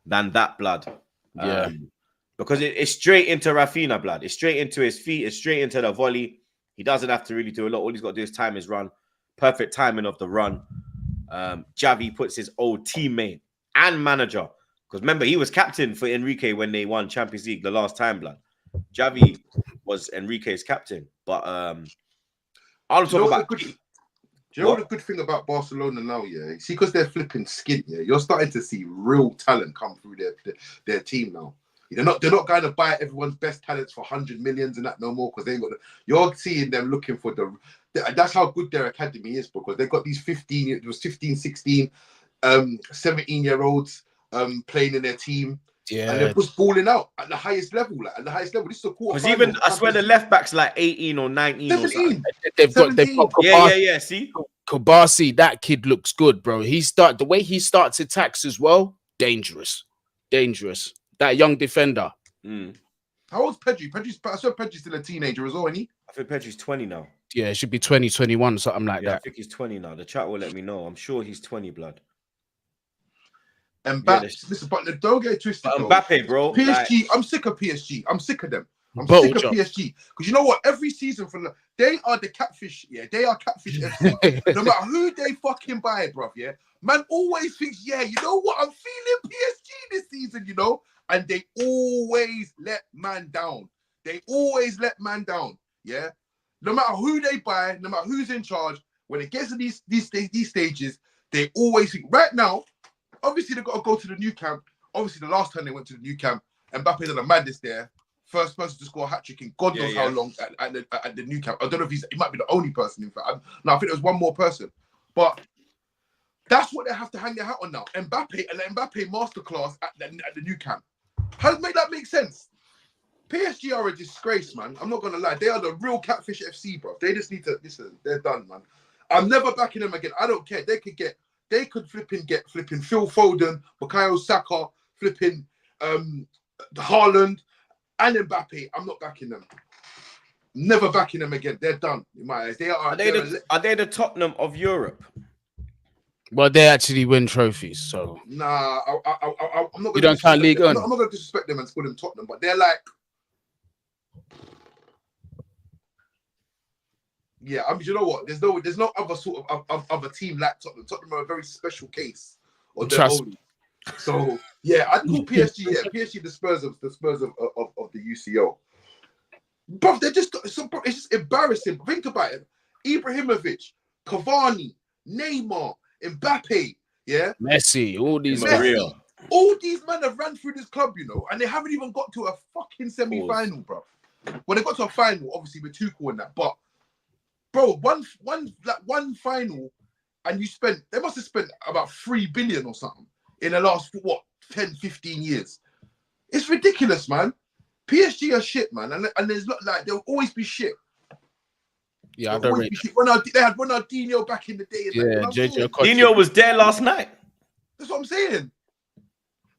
than that, blood. Yeah. Because it's straight into Rafinha, blood. It's straight into his feet. It's straight into the volley. He doesn't have to really do a lot. All he's got to do is time his run. Perfect timing of the run. Xavi puts his old teammate and manager. Because remember, he was captain for Enrique when they won Champions League the last time, blood. Xavi was Enrique's captain. But I'll talk about... Do you know what the good thing about Barcelona now, yeah? See, because they're flipping skint, yeah, you're starting to see real talent come through their team now. They're not going to buy everyone's best talents for 100 millions and that no more, because they ain't got you're seeing them looking for that's how good their academy is, because they've got these 15, 16, 17-year-olds playing in their team. Yeah. And they're just balling out at the highest level. This is a quarter. Because even, I swear, the left back's like 18 or 19 or something. They've got Yeah. See? Kabasi, that kid looks good, bro. The way he starts attacks as well, dangerous. That young defender. How old's Pedri? I saw Pedri's still a teenager as well, isn't he? I think Pedri's 20 now. Yeah, it should be 20, 21, something like that. I think he's 20 now. The chat will let me know. I'm sure he's 20, blood. And listen, but don't get twisted. Mbappe, bro. PSG, I'm sick of PSG. I'm sick of them. I'm sick of PSG. Because you know what? Every season they are the catfish. Yeah, they are catfish FC. No matter who they fucking buy, bruv. Yeah, man always thinks, yeah, you know what? I'm feeling PSG this season, you know, and they always let man down. Yeah, no matter who they buy, no matter who's in charge, when it gets to these stages, they always think. Right now, obviously they've got to go to the new camp. Obviously, the last time they went to the new camp, Mbappe done a madness there. First person to score a hat-trick in God knows how long at the new camp. I don't know if he might be the only person, in fact. I think there was one more person. But that's what they have to hang their hat on now. Mbappe and the Mbappe masterclass at the new camp. How does that make sense? PSG are a disgrace, man. I'm not going to lie. They are the real catfish FC, bro. They just need to, listen, they're done, man. I'm never backing them again. I don't care. They could get Phil Foden, Bukayo Saka, flipping Haaland, and Mbappe. I'm not backing them. Never backing them again. They're done in my eyes. Are they the Tottenham of Europe? Well, they actually win trophies, so nah. I'm not. You don't count League On. I'm not going to disrespect them and call them Tottenham, but they're like, yeah. I mean, you know what? There's no other sort of other team like Tottenham. Tottenham are a very special case. Trust me. So yeah, I'd call PSG. Yeah, PSG the Spurs of the UCL. But they're just it's just embarrassing. Think about it: Ibrahimovic, Cavani, Neymar, Mbappe, yeah, Messi, all these men have ran through this club, you know, and they haven't even got to a fucking semi-final, bro. When they got to a final, obviously with Tuchel and that, but bro, one final, and they must have spent about 3 billion or something in the last 10, 15 years. It's ridiculous, man. PSG are shit, man, and there's not like there'll always be shit. Yeah, I don't rate. They had Ronaldinho back in the day. Dino was there last night. That's what I'm saying.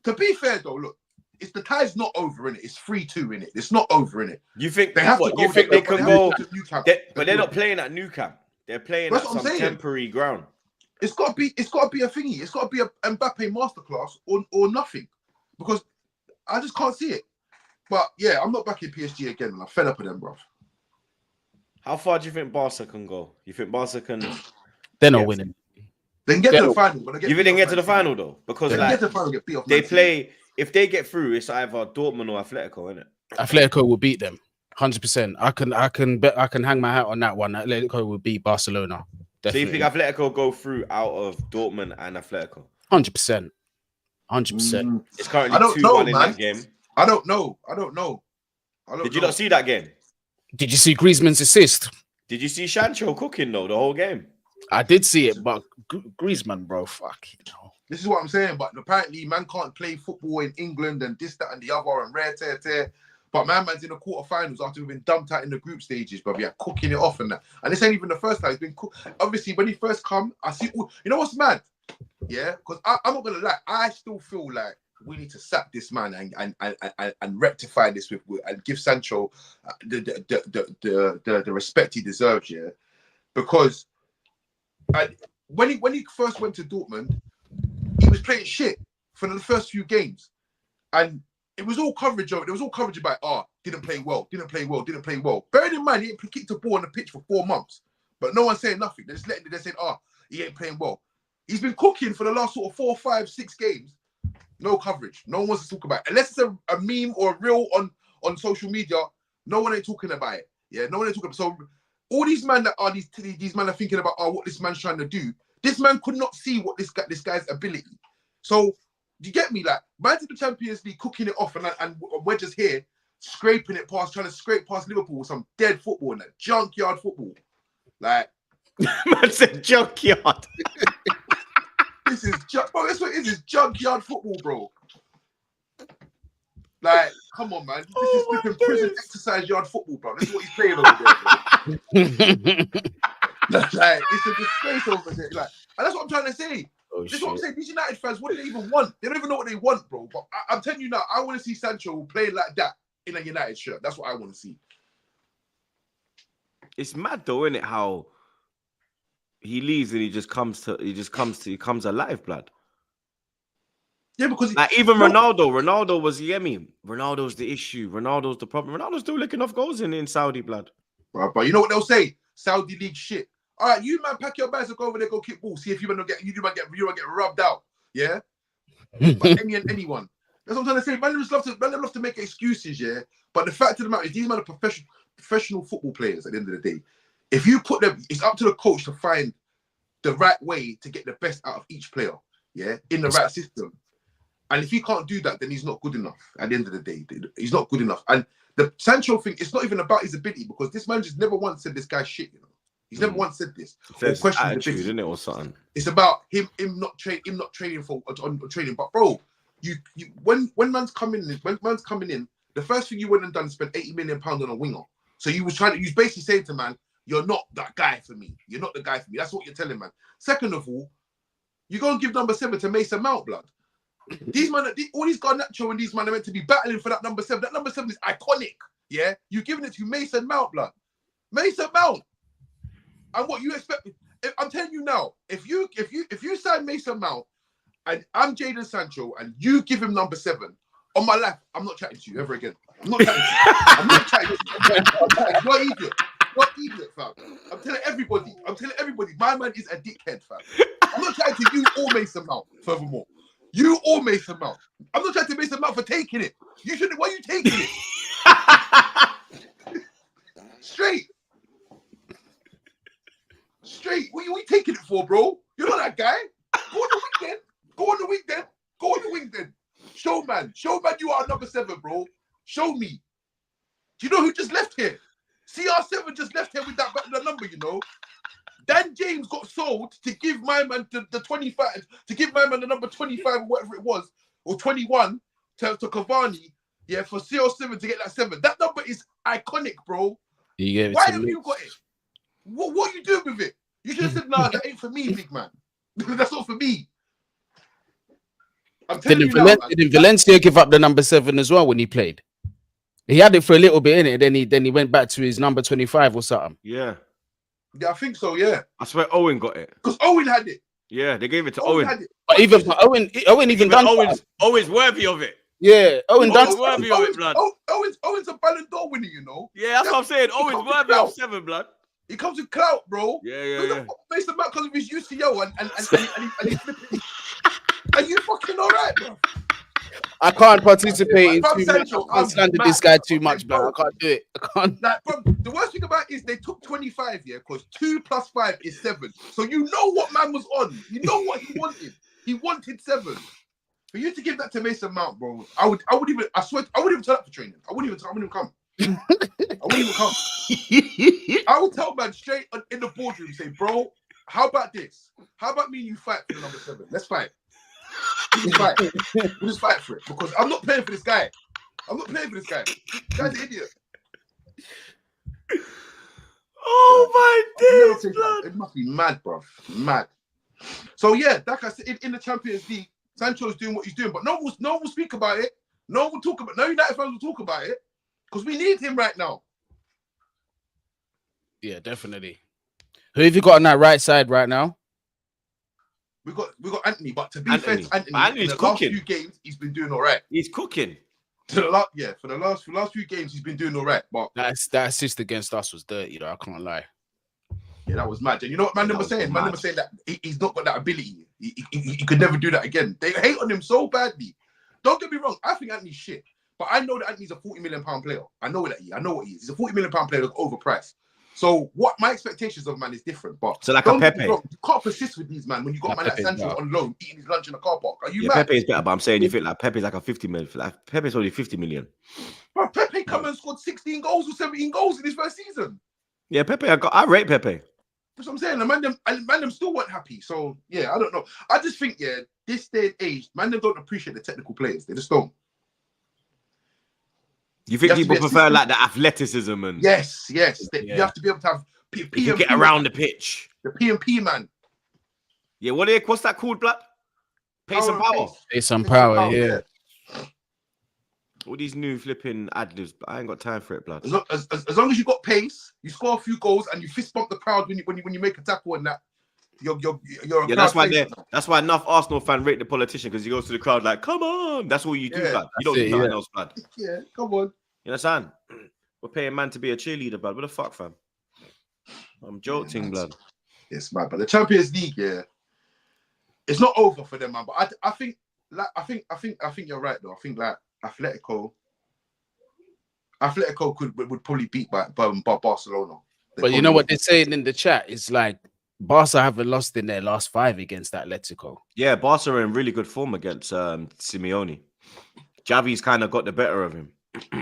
To be fair, though, look, the tie's not over in it. It's 3-2 in it. It's not over in it. You think they have to go? You think they can go? But they're not playing at Nou Camp. They're playing at some temporary ground. It's got to be a thingy. It's got to be a Mbappe masterclass or nothing, because I just can't see it. But yeah, I'm not backing PSG again, and I'm fed up with them, bro. How far do you think Barca can go? You think Barca can? They're not winning. They can get to the final. You think they can get to the final though? Because like, they play. If they get through, it's either Dortmund or Atletico, isn't it? Atletico will beat them, 100%. I can hang my hat on that one. Atletico will beat Barcelona. Definitely. So you think Atletico go through out of Dortmund and Atletico? 100%. 100%. It's currently 2-1 in that game. I don't know. Did you not see that game? Did you see Griezmann's assist? Did you see Sancho cooking though the whole game? I did see it, but Griezmann, bro, fuck it. This is what I'm saying, but apparently man can't play football in England and this, that, and the other and rare tear. But man's in the quarterfinals after we've been dumped out in the group stages, but yeah, cooking it off and that. And this ain't even the first time. He's been obviously when he first come, I see. You know what's mad? Yeah, because I'm not gonna lie, I still feel like we need to sack this man and rectify this with and give Sancho the respect he deserves. Yeah, because when he first went to Dortmund, he was playing shit for the first few games, and it was all coverage of it. It was all coverage about didn't play well. Bearing in mind, he ain't kicked a ball on the pitch for 4 months, but no one's saying nothing. They're just letting it. They're saying, he ain't playing well. He's been cooking for the last sort of 4, 5, 6 games. No coverage. No one wants to talk about it. Unless it's a meme or a reel on social media, no one ain't talking about it. Yeah, no one ain't talking about it. So all these men that are these men are thinking about what this man's trying to do. This man could not see what this guy's ability. So you get me? Like, man's in the Champions League cooking it off, and we're just here scraping it past, trying to scrape past Liverpool with some dead football and that junkyard football. Like, Man said junkyard. this is bro, that's what it is junkyard football, bro. Like, come on, man. This is flipping prison exercise yard football, bro. This is what he's playing over there, bro. Like, it's a disgrace over there. Like, and that's what I'm trying to say. This is what I'm saying. These United fans, what do they even want? They don't even know what they want, bro. But I'm telling you now, I want to see Sancho playing like that in a United shirt. That's what I want to see. It's mad though, isn't it? How he leaves and he comes alive, blood. Yeah, because like even Ronaldo was, you get me? Ronaldo's the issue. Ronaldo's the problem. Ronaldo's still licking off goals in Saudi, blood. But you know what they'll say? Saudi League shit. All right, you man, pack your bags and go over there, go kick ball. See if you might get rubbed out. Yeah, but anyone. That's what I'm trying to say. Man, love to make excuses. Yeah, but the fact of the matter is, these men are professional football players. At the end of the day, if you put them, it's up to the coach to find the right way to get the best out of each player. Yeah, in the right system. And if he can't do that, then he's not good enough. At the end of the day, he's not good enough. And the Sancho thing, it's not even about his ability, because this man just never once said this guy's shit. You know. He's never once said this. Or questioned attitude, isn't it, or something? It's about him not training for training. But bro, when man's coming in, the first thing you went and done is spend £80 million on a winger. So you was basically saying to man, you're not that guy for me. You're not the guy for me. That's what you're telling man. Second of all, you go and give number 7 to Mason Mount, blood. These man, all these Garnacho and these man are meant to be battling for that number 7. That number 7 is iconic. Yeah, you're giving it to Mason Mount, blood. Mason Mount. And what you expect? I'm telling you now, if you sign Mason Mount and I'm Jadon Sancho and you give him number 7, on my life, I'm not chatting to you ever again. I'm not chatting to you. I'm not chatting to you. You're idiot. You're idiot, fam. I'm telling everybody, my man is a dickhead, fam. I'm not chatting to you or Mason Mount, furthermore. You or Mason Mount. I'm not chatting to Mason Mount for taking it. You shouldn't. Why are you taking it? Straight. What are you taking it for, bro? You're not that guy. Go on the wing then. Show man, you are number 7, bro. Show me. Do you know who just left here? CR7 just left here with that number, you know. Dan James got sold to give my man the 25, to give my man the number 25 or whatever it was, or 21 to Cavani, yeah, for CR7 to get that 7. That number is iconic, bro. Why have you got it? What are you doing with it? You should have said, nah, that ain't for me, big man. That's not for me. Didn't Valencia give up the number 7 as well when he played? He had it for a little bit, innit? Then he went back to his number 25 or something. Yeah. Yeah, I think so, yeah. I swear Owen got it. Because Owen had it. Yeah, they gave it to Owen. But Owen even done Owen's worthy of it. Yeah, Owen's worthy of it, blood. Owen's a Ballon d'Or winner, you know. Yeah, that's what I'm saying. Owen's worthy of 7, blood. He comes with clout, bro. Yeah. Mason Mount because of his UCL and he's flipping. Are you fucking all right, bro? I can't participate in too much. I can't slander this guy too much, bro. I can't do it. I can't. Like, bro, the worst thing about it is they took 25, yeah, because 2 + 5 is 7. So you know what man was on. You know what he wanted. He wanted 7. For you to give that to Mason Mount, bro, I wouldn't even turn up for training. I wouldn't even come. I wouldn't even come. I will tell man straight in the boardroom, say, bro, how about this? How about me and you fight for the number 7? Let's fight. Let's fight. We'll just fight for it because I'm not playing for this guy. I'm not playing for this guy. This guy's an idiot. Oh my days, blood. It must be mad, bro. Mad. So yeah, like I said, in the Champions League, Sancho's doing what he's doing, but no one will speak about it. No one will talk about it. No United fans will talk about it because we need him right now. Yeah, definitely. Who have you got on that right side right now? We got Anthony, but to be fair to Anthony, Anthony's in the cooking. last few games, he's been doing all right. He's cooking. For the last few games, he's been doing all right. But that assist against us was dirty, though. I can't lie. Yeah, that was mad. And you know what man was saying? Man was saying that he's not got that ability. He could never do that again. They hate on him so badly. Don't get me wrong. I think Anthony's shit. But I know that Anthony's a £40 million player. I know that I know what he is. He's a £40 million player that's overpriced. So what my expectations of man is different. But so like a Pepe. You can't persist with these man when you got man like Sancho on loan eating his lunch in a car park. Are you mad? Pepe is better, but I'm saying you feel like Pepe's like a 50 million. Like Pepe's only 50 million. Bro, Pepe come and scored 16 goals or 17 goals in his first season. Yeah, Pepe. I rate Pepe. That's what I'm saying. The man them still weren't happy. So yeah, I don't know. I just think this day and age, man them don't appreciate the technical players. They just don't. You think people prefer like the athleticism and yes. You have to be able to have you get around the pitch. The P&P man. Yeah, what's that called, blood? Pace and power. Pace and power, yeah. All these new flipping ad-libs, but I ain't got time for it, blood. As long as you got pace, you score a few goals and you fist bump the crowd when you make a tackle and that. You're a that's why enough Arsenal fan rate the politician because he goes to the crowd like, come on. That's all you do, blood. You don't do nothing else, blood. Yeah, come on. You understand? We're paying man to be a cheerleader, blood. What the fuck, fam? I'm joking, blood. It's mad, but the Champions League, it's not over for them, man. But I think you're right though. I think like Atletico would probably beat by Barcelona. But you know what they're saying in the chat is like Barca haven't lost in their last 5 against Atletico. Yeah, Barca are in really good form against Simeone. Xavi's kind of got the better of him.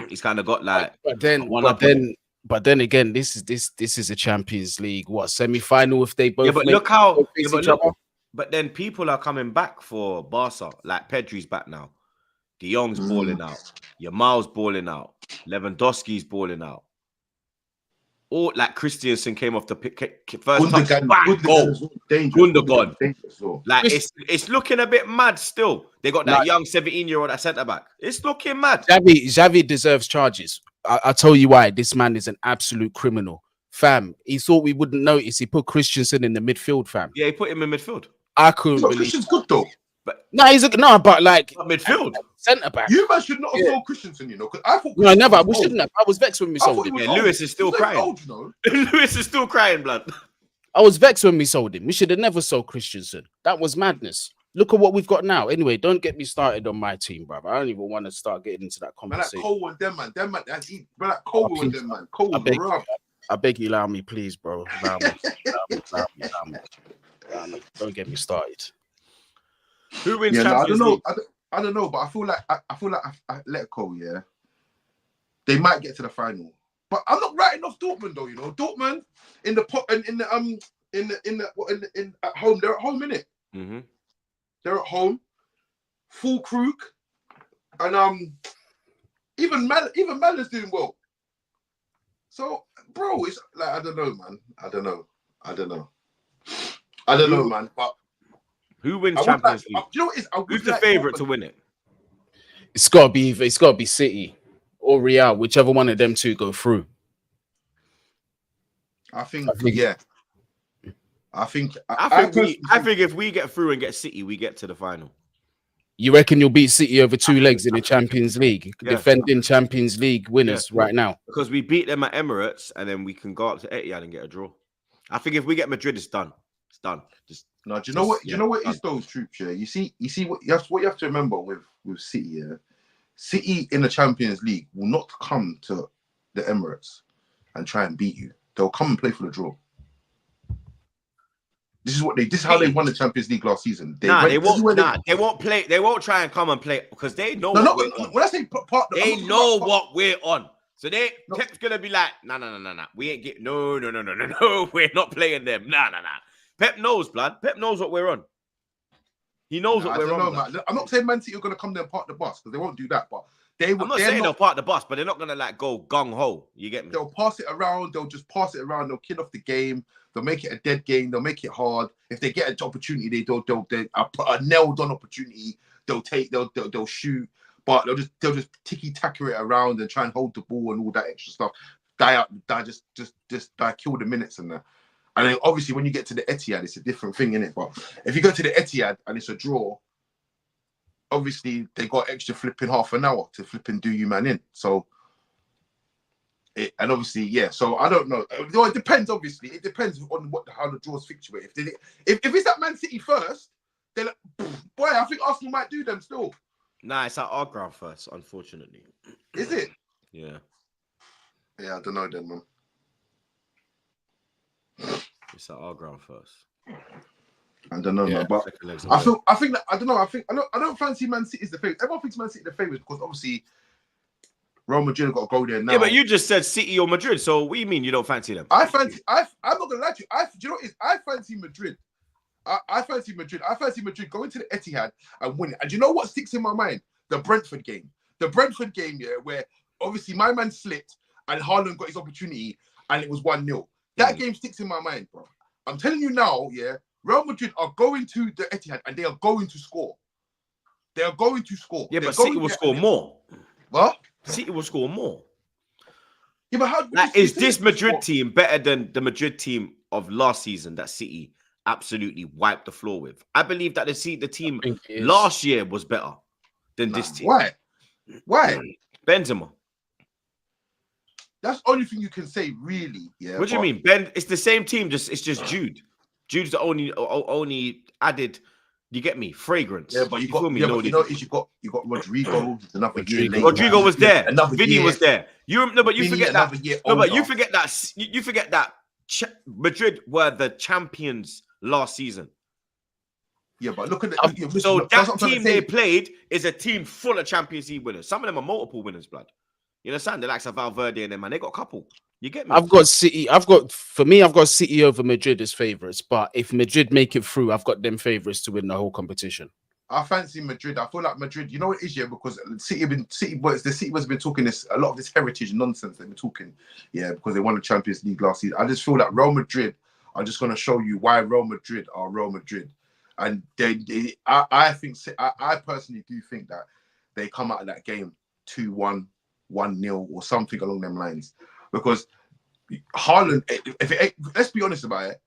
He's kind of got like. But then again, this is a Champions League semi-final if they both. Yeah, but look how. But then people are coming back for Barca. Like Pedri's back now. De Jong's balling out. Yamal's balling out. Lewandowski's balling out. All like Christensen came off the first touch. Goal. Gundogan. Like it's looking a bit mad still. They got that young 17-year-old at centre back. It's looking mad. Xavi deserves charges. I'll tell you why. This man is an absolute criminal. Fam, he thought we wouldn't notice. He put Christensen in the midfield, fam. Yeah, he put him in midfield. I couldn't believe. Christian's good though. But like midfield. Centre back. You man should not have sold Christensen, you know, because I thought. No, never. We shouldn't have. I was vexed when we sold him. Yeah, Lewis is still crying. Old, you know? Lewis is still crying, blood. I was vexed when we sold him. We should have never sold Christensen. That was madness. Look at what we've got now. Anyway, don't get me started on my team, bro. I don't even want to start getting into that conversation. Man, like Cole and them, man. Them, man. Like Cole and them, man. Cole I beg you, allow me, please, bro. Allow me. Don't get me started. Who wins Champions League? I don't know, but I feel like Atletico, they might get to the final. But I'm not writing off Dortmund though, you know. Dortmund at home, they're at home, innit? Mm-hmm. They're at home, full Krug, and even Maller's doing well. So, bro, it's like I don't know, man. I don't know, man. But who wins Champions League? You know what it is? Who's the favourite to win it? It's got to be City or Real, whichever one of them two go through. I think if we get through and get City, we get to the final. You reckon you'll beat City over 2 legs in the Champions League, defending Champions League winners right now? Because we beat them at Emirates, and then we can go up to Etihad and get a draw. I think if we get Madrid, it's done. It's done. Do you know what? You know what is those troops? Yeah, you see what you have to remember with City. Yeah, City in the Champions League will not come to the Emirates and try and beat you. They'll come and play for the draw. This is how they won the Champions League last season. They won't play. They won't try and come and play because they know. When I say partner, they know what we're on. So No. Pep's gonna be like, nah. We ain't get no. We're not playing them. Nah. Pep knows, blood. Pep knows what we're on. He knows what I we're don't on. know, man. I'm not saying Man City are going to come there and park the bus because they won't do that. But I'm not saying they'll park the bus, but they're not gonna like go gung ho. You get me? They'll pass it around. They'll just pass it around. They'll kill off the game. They'll make it a dead game. They'll make it hard. If they get an opportunity, they'll a nailed on opportunity. They'll shoot, but they'll just ticky tacker it around and try and hold the ball and all that extra stuff. Kill the minutes and that. And then obviously when you get to the Etihad, it's a different thing, innit? But if you go to the Etihad and it's a draw, obviously they got extra flipping half an hour to flipping do you man in. So and obviously, yeah. So I don't know. It depends. Obviously, it depends on how the draws fluctuate. If it's at Man City first, then boy, I think Arsenal might do them still. Nah, it's at our ground first, unfortunately. Is it? Yeah. Yeah, I don't know then, man. It's at our ground first. I don't know, man. But I don't fancy Man City as the favourite. Everyone thinks Man City the favourite because obviously Real Madrid have got to go there now. Yeah, but you just said City or Madrid, so what do you mean you don't fancy them? I'm not gonna lie to you. Do you know what it is? I fancy Madrid. I fancy Madrid. I fancy Madrid going to the Etihad and winning. And do you know what sticks in my mind? The Brentford game. The Brentford game, yeah, where obviously my man slipped and Haaland got his opportunity and it was 1-0. That game sticks in my mind, bro. I'm telling you now, yeah, Real Madrid are going to the Etihad and they are going to score. They are going to score. Yeah, but City will score more. What? City will score more. Yeah, but how is this Madrid team better than the Madrid team of last season that City absolutely wiped the floor with? I believe that the team last year was better than this team. Why? Benzema. That's the only thing you can say, really. Yeah. What do you mean, Ben? It's the same team. It's just Jude. Jude's the only added. You get me? Fragrance. Yeah, but you got Rodrigo. Another year later. Rodrigo was there. Another Vinny year. was there. You forget that. You forget that. Madrid were the champions last season. Yeah, but look at that team they played is a team full of Champions League winners. Some of them are multiple winners, blood. You understand? The likes of Valverde and them, man. They got a couple. You get me? I've got City over Madrid as favourites. But if Madrid make it through, I've got them favourites to win the whole competition. I fancy Madrid. I feel like Madrid. You know what it is, yeah, because the City has been talking a lot of this heritage nonsense they've been talking, yeah, because they won the Champions League last season. I just feel like Real Madrid are just going to show you why Real Madrid are Real Madrid, and I personally do think that they come out of that game 2-1, 1-0, or something along them lines, because Haaland. Let's be honest about it.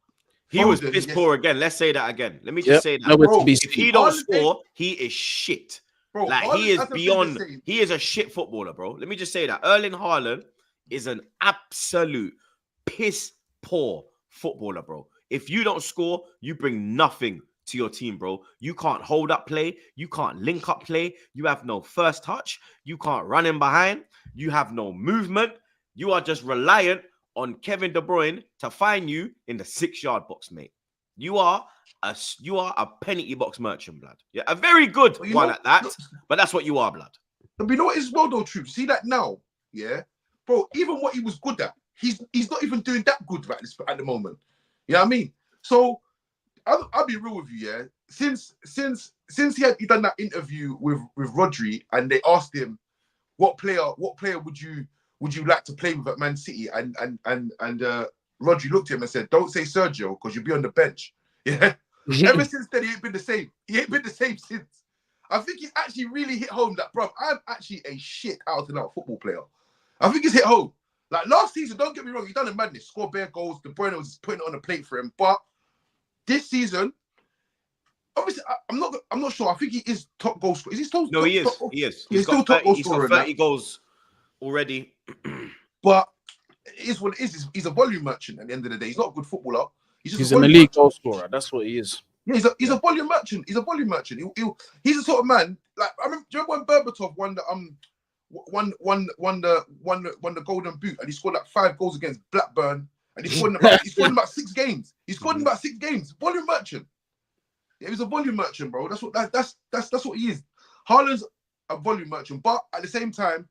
He was piss poor again. Let's say that again. Let me just say that. Bro, if he don't score, he is shit. Bro, like Haaland he is beyond. He is a shit footballer, bro. Let me just say that. Erling Haaland is an absolute piss poor footballer, bro. If you don't score, you bring nothing to your team, bro. You can't hold up play. You can't link up play. You have no first touch. You can't run in behind. You have no movement. You are just reliant on Kevin De Bruyne to find you in the 6-yard box, mate. You are a penalty box merchant, blood. Yeah, a very good one at that, but that's what you are, blood. But you know what is well though, Troops? See that now, yeah, bro. Even what he was good at, he's not even doing that good at the moment. You know what I mean? So I'll be real with you, yeah. Since he done that interview with Rodri, and they asked him what player would you like to play with at Man City? And Rodri looked at him and said, "Don't say Sergio because you'll be on the bench." Yeah. Ever since then, he ain't been the same. He ain't been the same since. I think he's actually really hit home that, bro, I'm actually a shit out-and-out football player. I think he's hit home. Like last season, don't get me wrong, he done a madness, scored bare goals. De Bruyne was putting it on the plate for him. But this season, obviously, I'm not sure. I think he is top goal scorer. Is he still? No, he is. He is. He's still top goal scorer. He's got 30 goals already. But it is what it is. He's a volume merchant at the end of the day. He's not a good footballer. He's an elite goal scorer. That's what he is. Yeah, he's a volume merchant. He's a volume merchant. He's the sort of man. Like do you remember when Berbatov won the Golden Boot and he scored like 5 goals against Blackburn and he scored in about 6 games. He scored in about 6 games. Volume merchant. Yeah, he was a volume merchant, bro. That's what he is. Haaland's a volume merchant, but at the same time,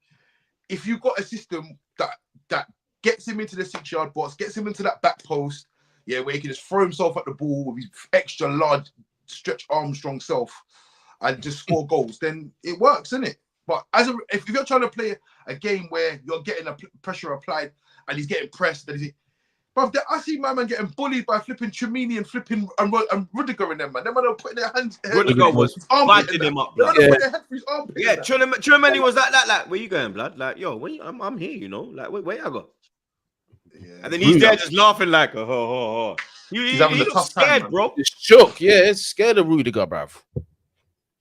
if you've got a system that gets him into the 6-yard box, gets him into that back post, yeah, where he can just throw himself at the ball with his extra large stretch Armstrong self and just score goals, then it works, isn't it? But if you're trying to play a game where you're getting a pressure applied and he's getting pressed, but I see my man getting bullied by flipping Tremini and flipping and Rudiger in them, man. Them man are putting their hands. Rudiger was fighting him up, blood. Put their head for his armpit. Yeah, Tremini was like, where you going, blood? Like, yo, I'm here, you know. Like, where I go? Yeah. And then he's there just laughing like, oh. He's looks scared, time, bro. It's shook, yeah. It's scared of Rudiger, bruv.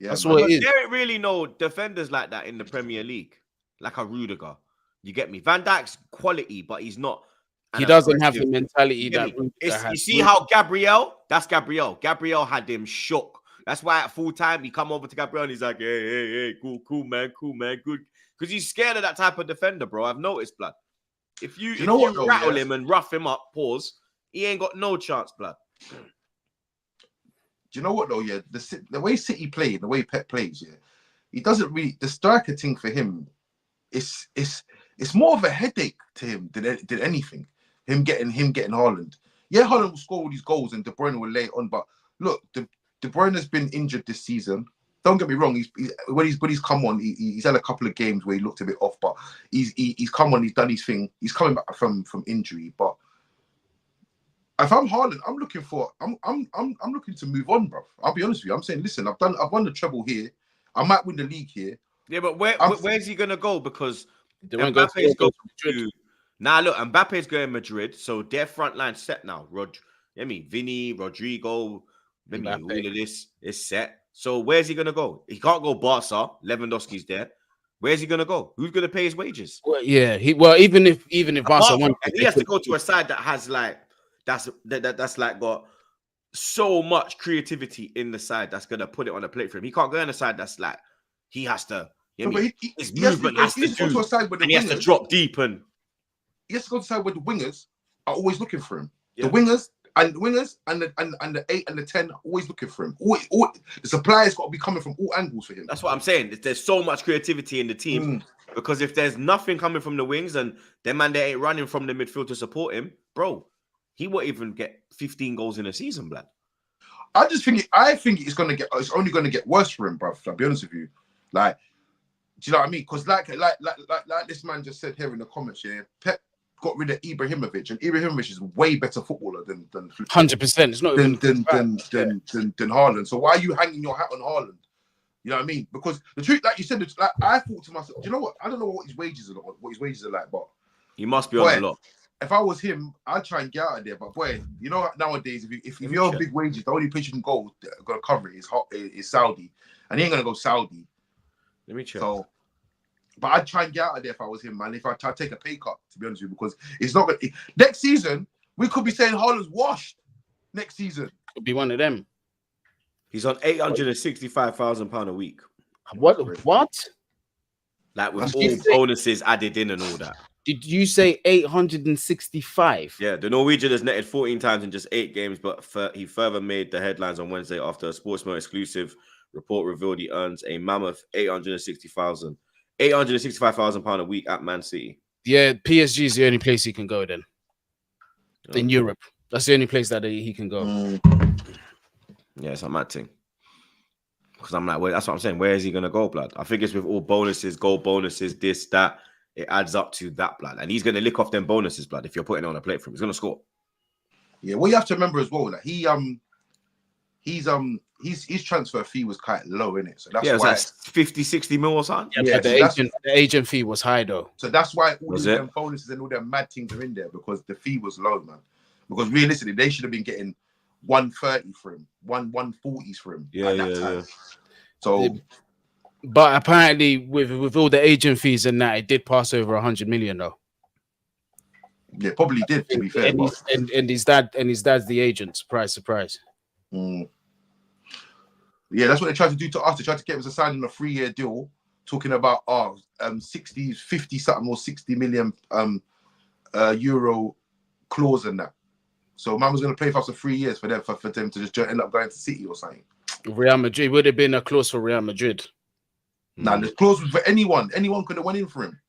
Yeah, that's what it is. There ain't really no defenders like that in the Premier League, like a Rudiger. You get me? Van Dijk's quality, but he's not. He doesn't have the mentality that Rudiger has. You see how That's Gabriel. Gabriel had him shook. That's why at full time he come over to Gabriel and he's like, hey, cool, man, good. Because he's scared of that type of defender, bro. I've noticed, blood. If you rattle him and rough him up, he ain't got no chance, blood. Do you know what though? Yeah, the way City play, the way Pep plays, yeah, he doesn't really. The striker thing for him, it's more of a headache to him than anything. Him getting Haaland. Yeah, Haaland will score all these goals and De Bruyne will lay it on. But look, De Bruyne has been injured this season. Don't get me wrong. When he's come on, he's had a couple of games where he looked a bit off, but he's come on. He's done his thing. He's coming back from injury, but. If I'm Haaland, I'm looking to move on, bro. I'll be honest with you. I'm saying, listen, I've won the treble here. I might win the league here. Yeah, but where's he gonna go? Because Mbappe's going to now. Look, Mbappe's going Madrid, so their front line set now. Vinny, Rodrigo, all of this is set. So where's he gonna go? He can't go Barca. Lewandowski's there. Where's he gonna go? Who's gonna pay his wages? Well, yeah, even if Barca wants, he has to go to a side that has like. That's like got so much creativity in the side that's gonna put it on the plate for him. He can't go on the side that's like he has to. His movement has to go to a side where he has to drop deep and he has to go to a side where the wingers are always looking for him. Yeah. The wingers and the 8 and the 10 are always looking for him. The supply's got to be coming from all angles for him. That's what I'm saying. There's so much creativity in the team because if there's nothing coming from the wings and them man they ain't running from the midfield to support him, bro. He won't even get 15 goals in a season, blood. I think it's only gonna get worse for him, bro. I'll be honest with you. Like, do you know what I mean? Because like this man just said here in the comments, yeah, Pep got rid of Ibrahimovic, and Ibrahimovic is way better footballer than 100%. It's not than Haaland. So why are you hanging your hat on Haaland? You know what I mean? Because the truth, like you said, like I thought to myself, do you know what? I don't know what his wages are like, but he must be on a lot. If I was him, I'd try and get out of there. But boy, you know nowadays, if you're big wages, the only place you can go gonna cover it is Saudi, and he ain't gonna go Saudi. Let me check. So, but I'd try and get out of there if I was him, man. If I try to take a pay cut, to be honest with you, because it's not gonna. Next season, we could be saying Haaland's washed. Next season, could be one of them. He's on £865,000 a week. What? Like with all bonuses added in and all that. Did you say 865? Yeah, the Norwegian has netted 14 times in just 8 games, but he further made the headlines on Wednesday after a Sportsman exclusive report revealed he earns a mammoth £865,000 a week at Man City. Yeah, PSG is the only place he can go then. In Europe. That's the only place that he can go. Yeah, it's a mad thing. Because I'm like, that's what I'm saying. Where is he going to go, blood? I think it's with all bonuses, goal bonuses, this, that. It adds up to that, blood. And he's going to lick off them bonuses, blood. If you're putting it on a plate for him, he's going to score. Yeah, well, you have to remember as well that his transfer fee was quite low, innit? So that's why it was like 50, 60 mil or something. Yeah, but the agent fee was high though. So that's why all them bonuses and all them mad things are in there, because the fee was low, man. Because realistically, they should have been getting 130 for him, 140s for him. Yeah. So. But apparently, with all the agent fees and that, it did pass over 100 million though. Yeah, probably did. To be fair, and his dad's the agent. Surprise. Yeah, that's what they tried to do to us. They tried to get us to sign on a 3-year deal, talking about 50 something or 60 million euro clause and that. So man was going to play for us for 3 years for them to just end up going to City or something. Real Madrid would have been a clause for Real Madrid. Nah, the clause was for anyone. Anyone could have went in for him.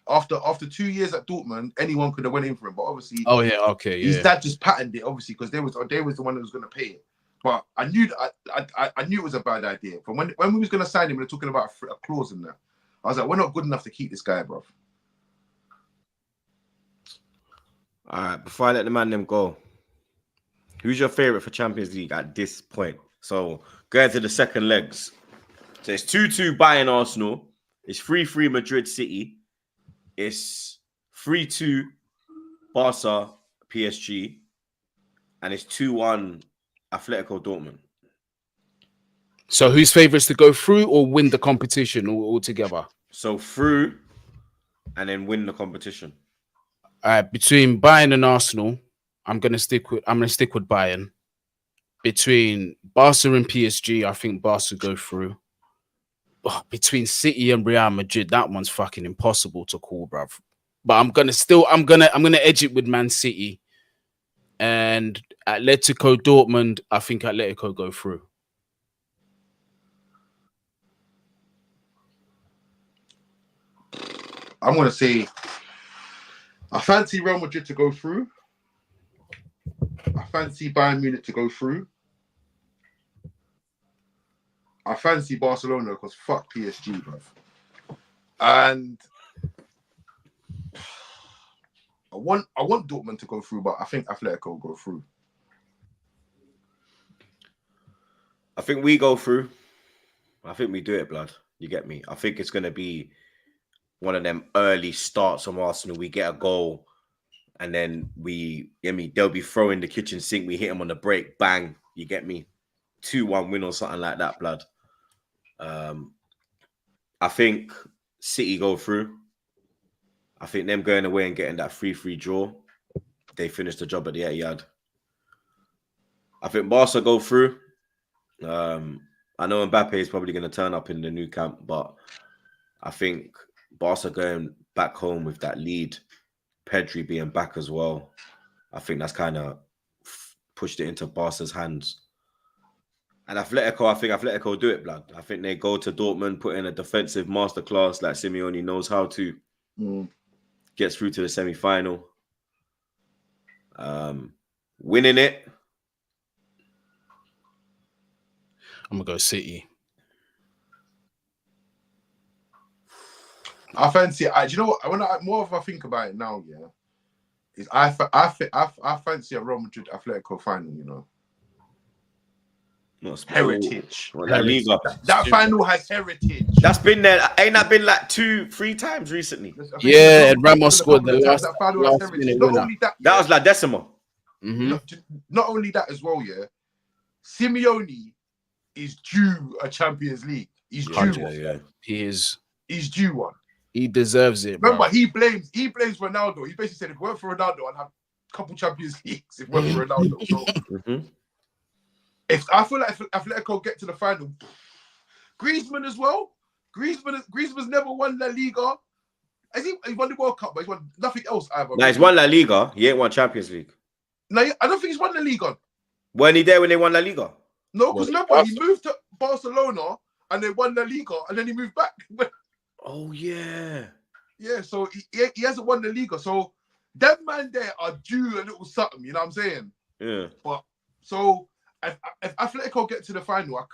after 2 years at Dortmund, anyone could have went in for him. But obviously, Oh yeah, okay, his yeah. dad just patterned it, obviously, because they was the one that was going to pay it. But I knew it was a bad idea. But when we was going to sign him, we were talking about a clause in there. I was like, we're not good enough to keep this guy, bro. All right, before I let the man them go, who's your favorite for Champions League at this point? So going to the second legs. So it's 2-2 Bayern Arsenal. It's 3-3 Madrid City. It's 3-2 Barca PSG. And it's 2-1 Atletico Dortmund. So whose favourites to go through or win the competition altogether? So through and then win the competition. Between Bayern and Arsenal, I'm gonna stick with Bayern. Between Barca and PSG, I think Barca go through. Oh, between City and Real Madrid, that one's fucking impossible to call, bruv. But I'm gonna edge it with Man City. And Atletico Dortmund, I think Atletico go through. I'm going to say I fancy Real Madrid to go through. I fancy Bayern Munich to go through. I fancy Barcelona because fuck PSG, bruv. And I want Dortmund to go through, but I think Atletico will go through. I think we go through. I think we do it, blood. You get me? I think it's going to be one of them early starts from Arsenal. We get a goal, and then they'll be throwing the kitchen sink. We hit them on the break, bang. You get me? 2-1 win or something like that, blood. I think City go through. I think them going away and getting that 3-3 draw, they finish the job at the Etihad. I think Barca go through. I know Mbappe is probably going to turn up in the new camp, but I think Barca going back home with that lead, Pedri being back as well, I think that's kind of pushed it into Barca's hands. And Atletico, I think Atletico do it, blood. I think they go to Dortmund, put in a defensive masterclass like Simeone knows how to. Gets through to the semi-final. Winning it. I'm going to go City. I fancy it. Do you know what? When I think about it now, yeah, is I fancy a Real Madrid Atletico final. You know, heritage. La Liga. That final has heritage. That's been there. Ain't that been like 2-3 times recently? Yeah, and Ramos scored the last minute Not winner. only that, That was La Decima. not only that as well. Yeah, Simeone is due a Champions League. He's due one. Yeah. He is. He's due one. He deserves it. Remember, bro. he blames Ronaldo. He basically said, if it weren't for Ronaldo, I'd have a couple Champions Leagues. If it weren't for Ronaldo. So, if I feel like if Atletico get to the final, Griezmann as well. Griezmann's never won La Liga. He won the World Cup, but he's won nothing else either. Nah, he's won La Liga. He ain't won Champions League. No, I don't think he's won La Liga. Weren't he there when they won La Liga? No, because remember, he moved to Barcelona and they won La Liga and then he moved back. Oh, yeah. Yeah, so he hasn't won the Liga. So them man there are due a little something, you know what I'm saying? Yeah. But so if Atletico get to the final, I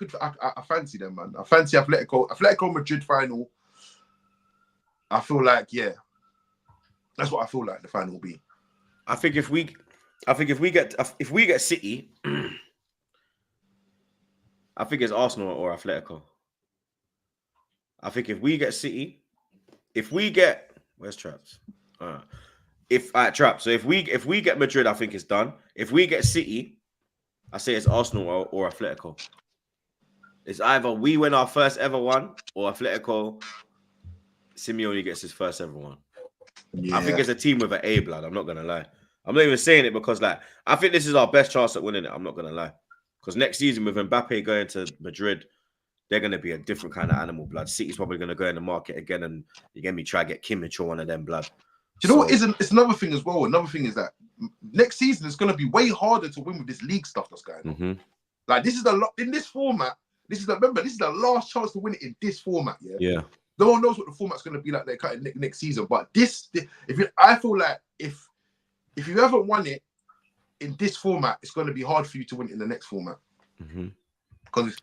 fancy them, man. I fancy Atletico Madrid final. I feel like, yeah. That's what I feel like the final will be. I think if we get City, I think it's Arsenal or Atletico. I think if we get City, where's Traps? Traps. So if we get Madrid, I think it's done. If we get City, I say it's Arsenal or Atletico. It's either we win our first ever one or Atletico, Simeone gets his first ever one. Yeah. I think it's a team with an A, blood. I'm not gonna lie. I'm not even saying it because I think this is our best chance at winning it. I'm not gonna lie. Because next season with Mbappe going to Madrid, they're going to be a different kind of animal, blood. City's probably going to go in the market again and you get me try to get Kimmich or one of them, blood. Do you know what isn't? It's another thing as well. Another thing is that next season is going to be way harder to win with this league stuff that's going on. Like this is in this format. This is the last chance to win it in this format. Yeah. no one knows what the format's going to be like next season. But I feel like if you haven't won it in this format, it's going to be hard for you to win it in the next format. Because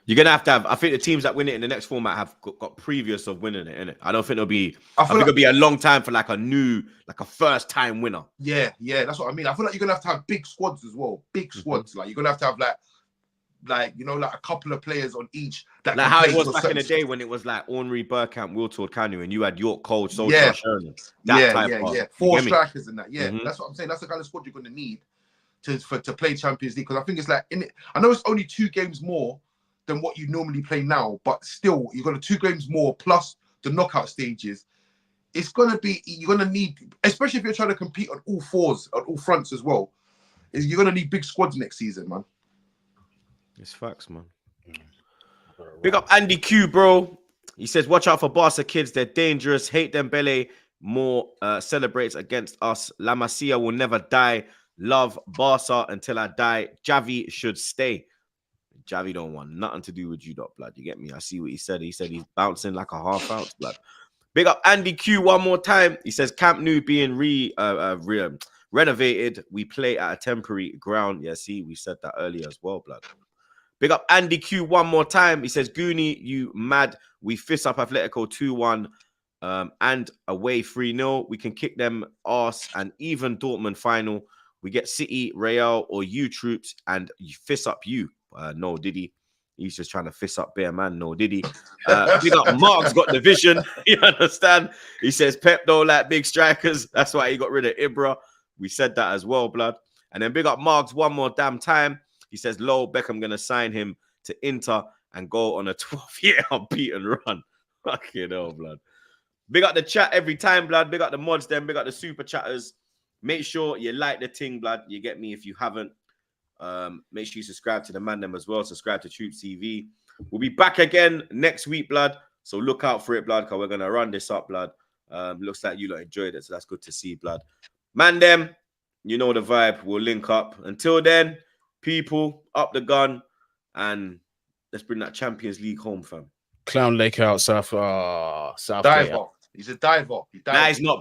you're gonna have to have. I think the teams that win it in the next format have got previous of winning it. Innit? I don't think it'll be. I think it'll be a long time for like a first time winner. Yeah, that's what I mean. I feel like you're gonna have to have big squads as well. Big squads. Like you're gonna have to have like a couple of players on each. That like how it was back in the day when it was like Henry, Bergkamp, Wiltord, Kanu, and you had York, Cole, Solskjaer, Sherman. Yeah. 4 strikers and that. Yeah, that's what I'm saying. That's the kind of squad you're gonna need to play Champions League. Because I think it's like I know it's only 2 games more than what you normally play now, but still you've got 2 games more plus the knockout stages. It's gonna be, you're gonna need, especially if you're trying to compete on all fours, on all fronts as well, you're gonna need big squads next season, man. It's facts, man. Big up Andy Q, bro. He says, watch out for Barca kids, they're dangerous. Hate Dembele more, celebrates against us. La Masia will never die. Love Barca until I die. Javi should stay. Javi don't want nothing to do with you, blood. You get me? I see what he said. He said he's bouncing like a half ounce, blood. Big up Andy Q one more time. He says Camp Nou being renovated. We play at a temporary ground. Yeah, see, we said that earlier as well, blood. Big up Andy Q one more time. He says, Goonie, you mad. We fist up Atletico 2-1 and away 3-0. We can kick them arse and even Dortmund final. We get City, Real, or you troops and you fist up you. No, did he? He's just trying to fist up Bear Man. No, did he? Big up Mark's got the vision. You understand? He says Pep don't like big strikers. That's why he got rid of Ibra. We said that as well, blood. And then big up Mark's one more damn time. He says, Lo, Beckham going to sign him to Inter and go on a 12-year unbeaten run. Fucking hell, blood. Big up the chat every time, blood. Big up the mods, then. Big up the super chatters. Make sure you like the thing, blood. You get me if you haven't. Make sure you subscribe to the man them as well. Subscribe to TroopzTV. We'll be back again next week, blood. So look out for it, blood, because we're going to run this up, blood. Looks like you lot enjoyed it, so that's good to see, blood. Man them, you know the vibe. We'll link up. Until then, people, up the gun, and let's bring that Champions League home, fam. Clown Lake out, South. Diver. He's a diver. Nah, he's not, blood.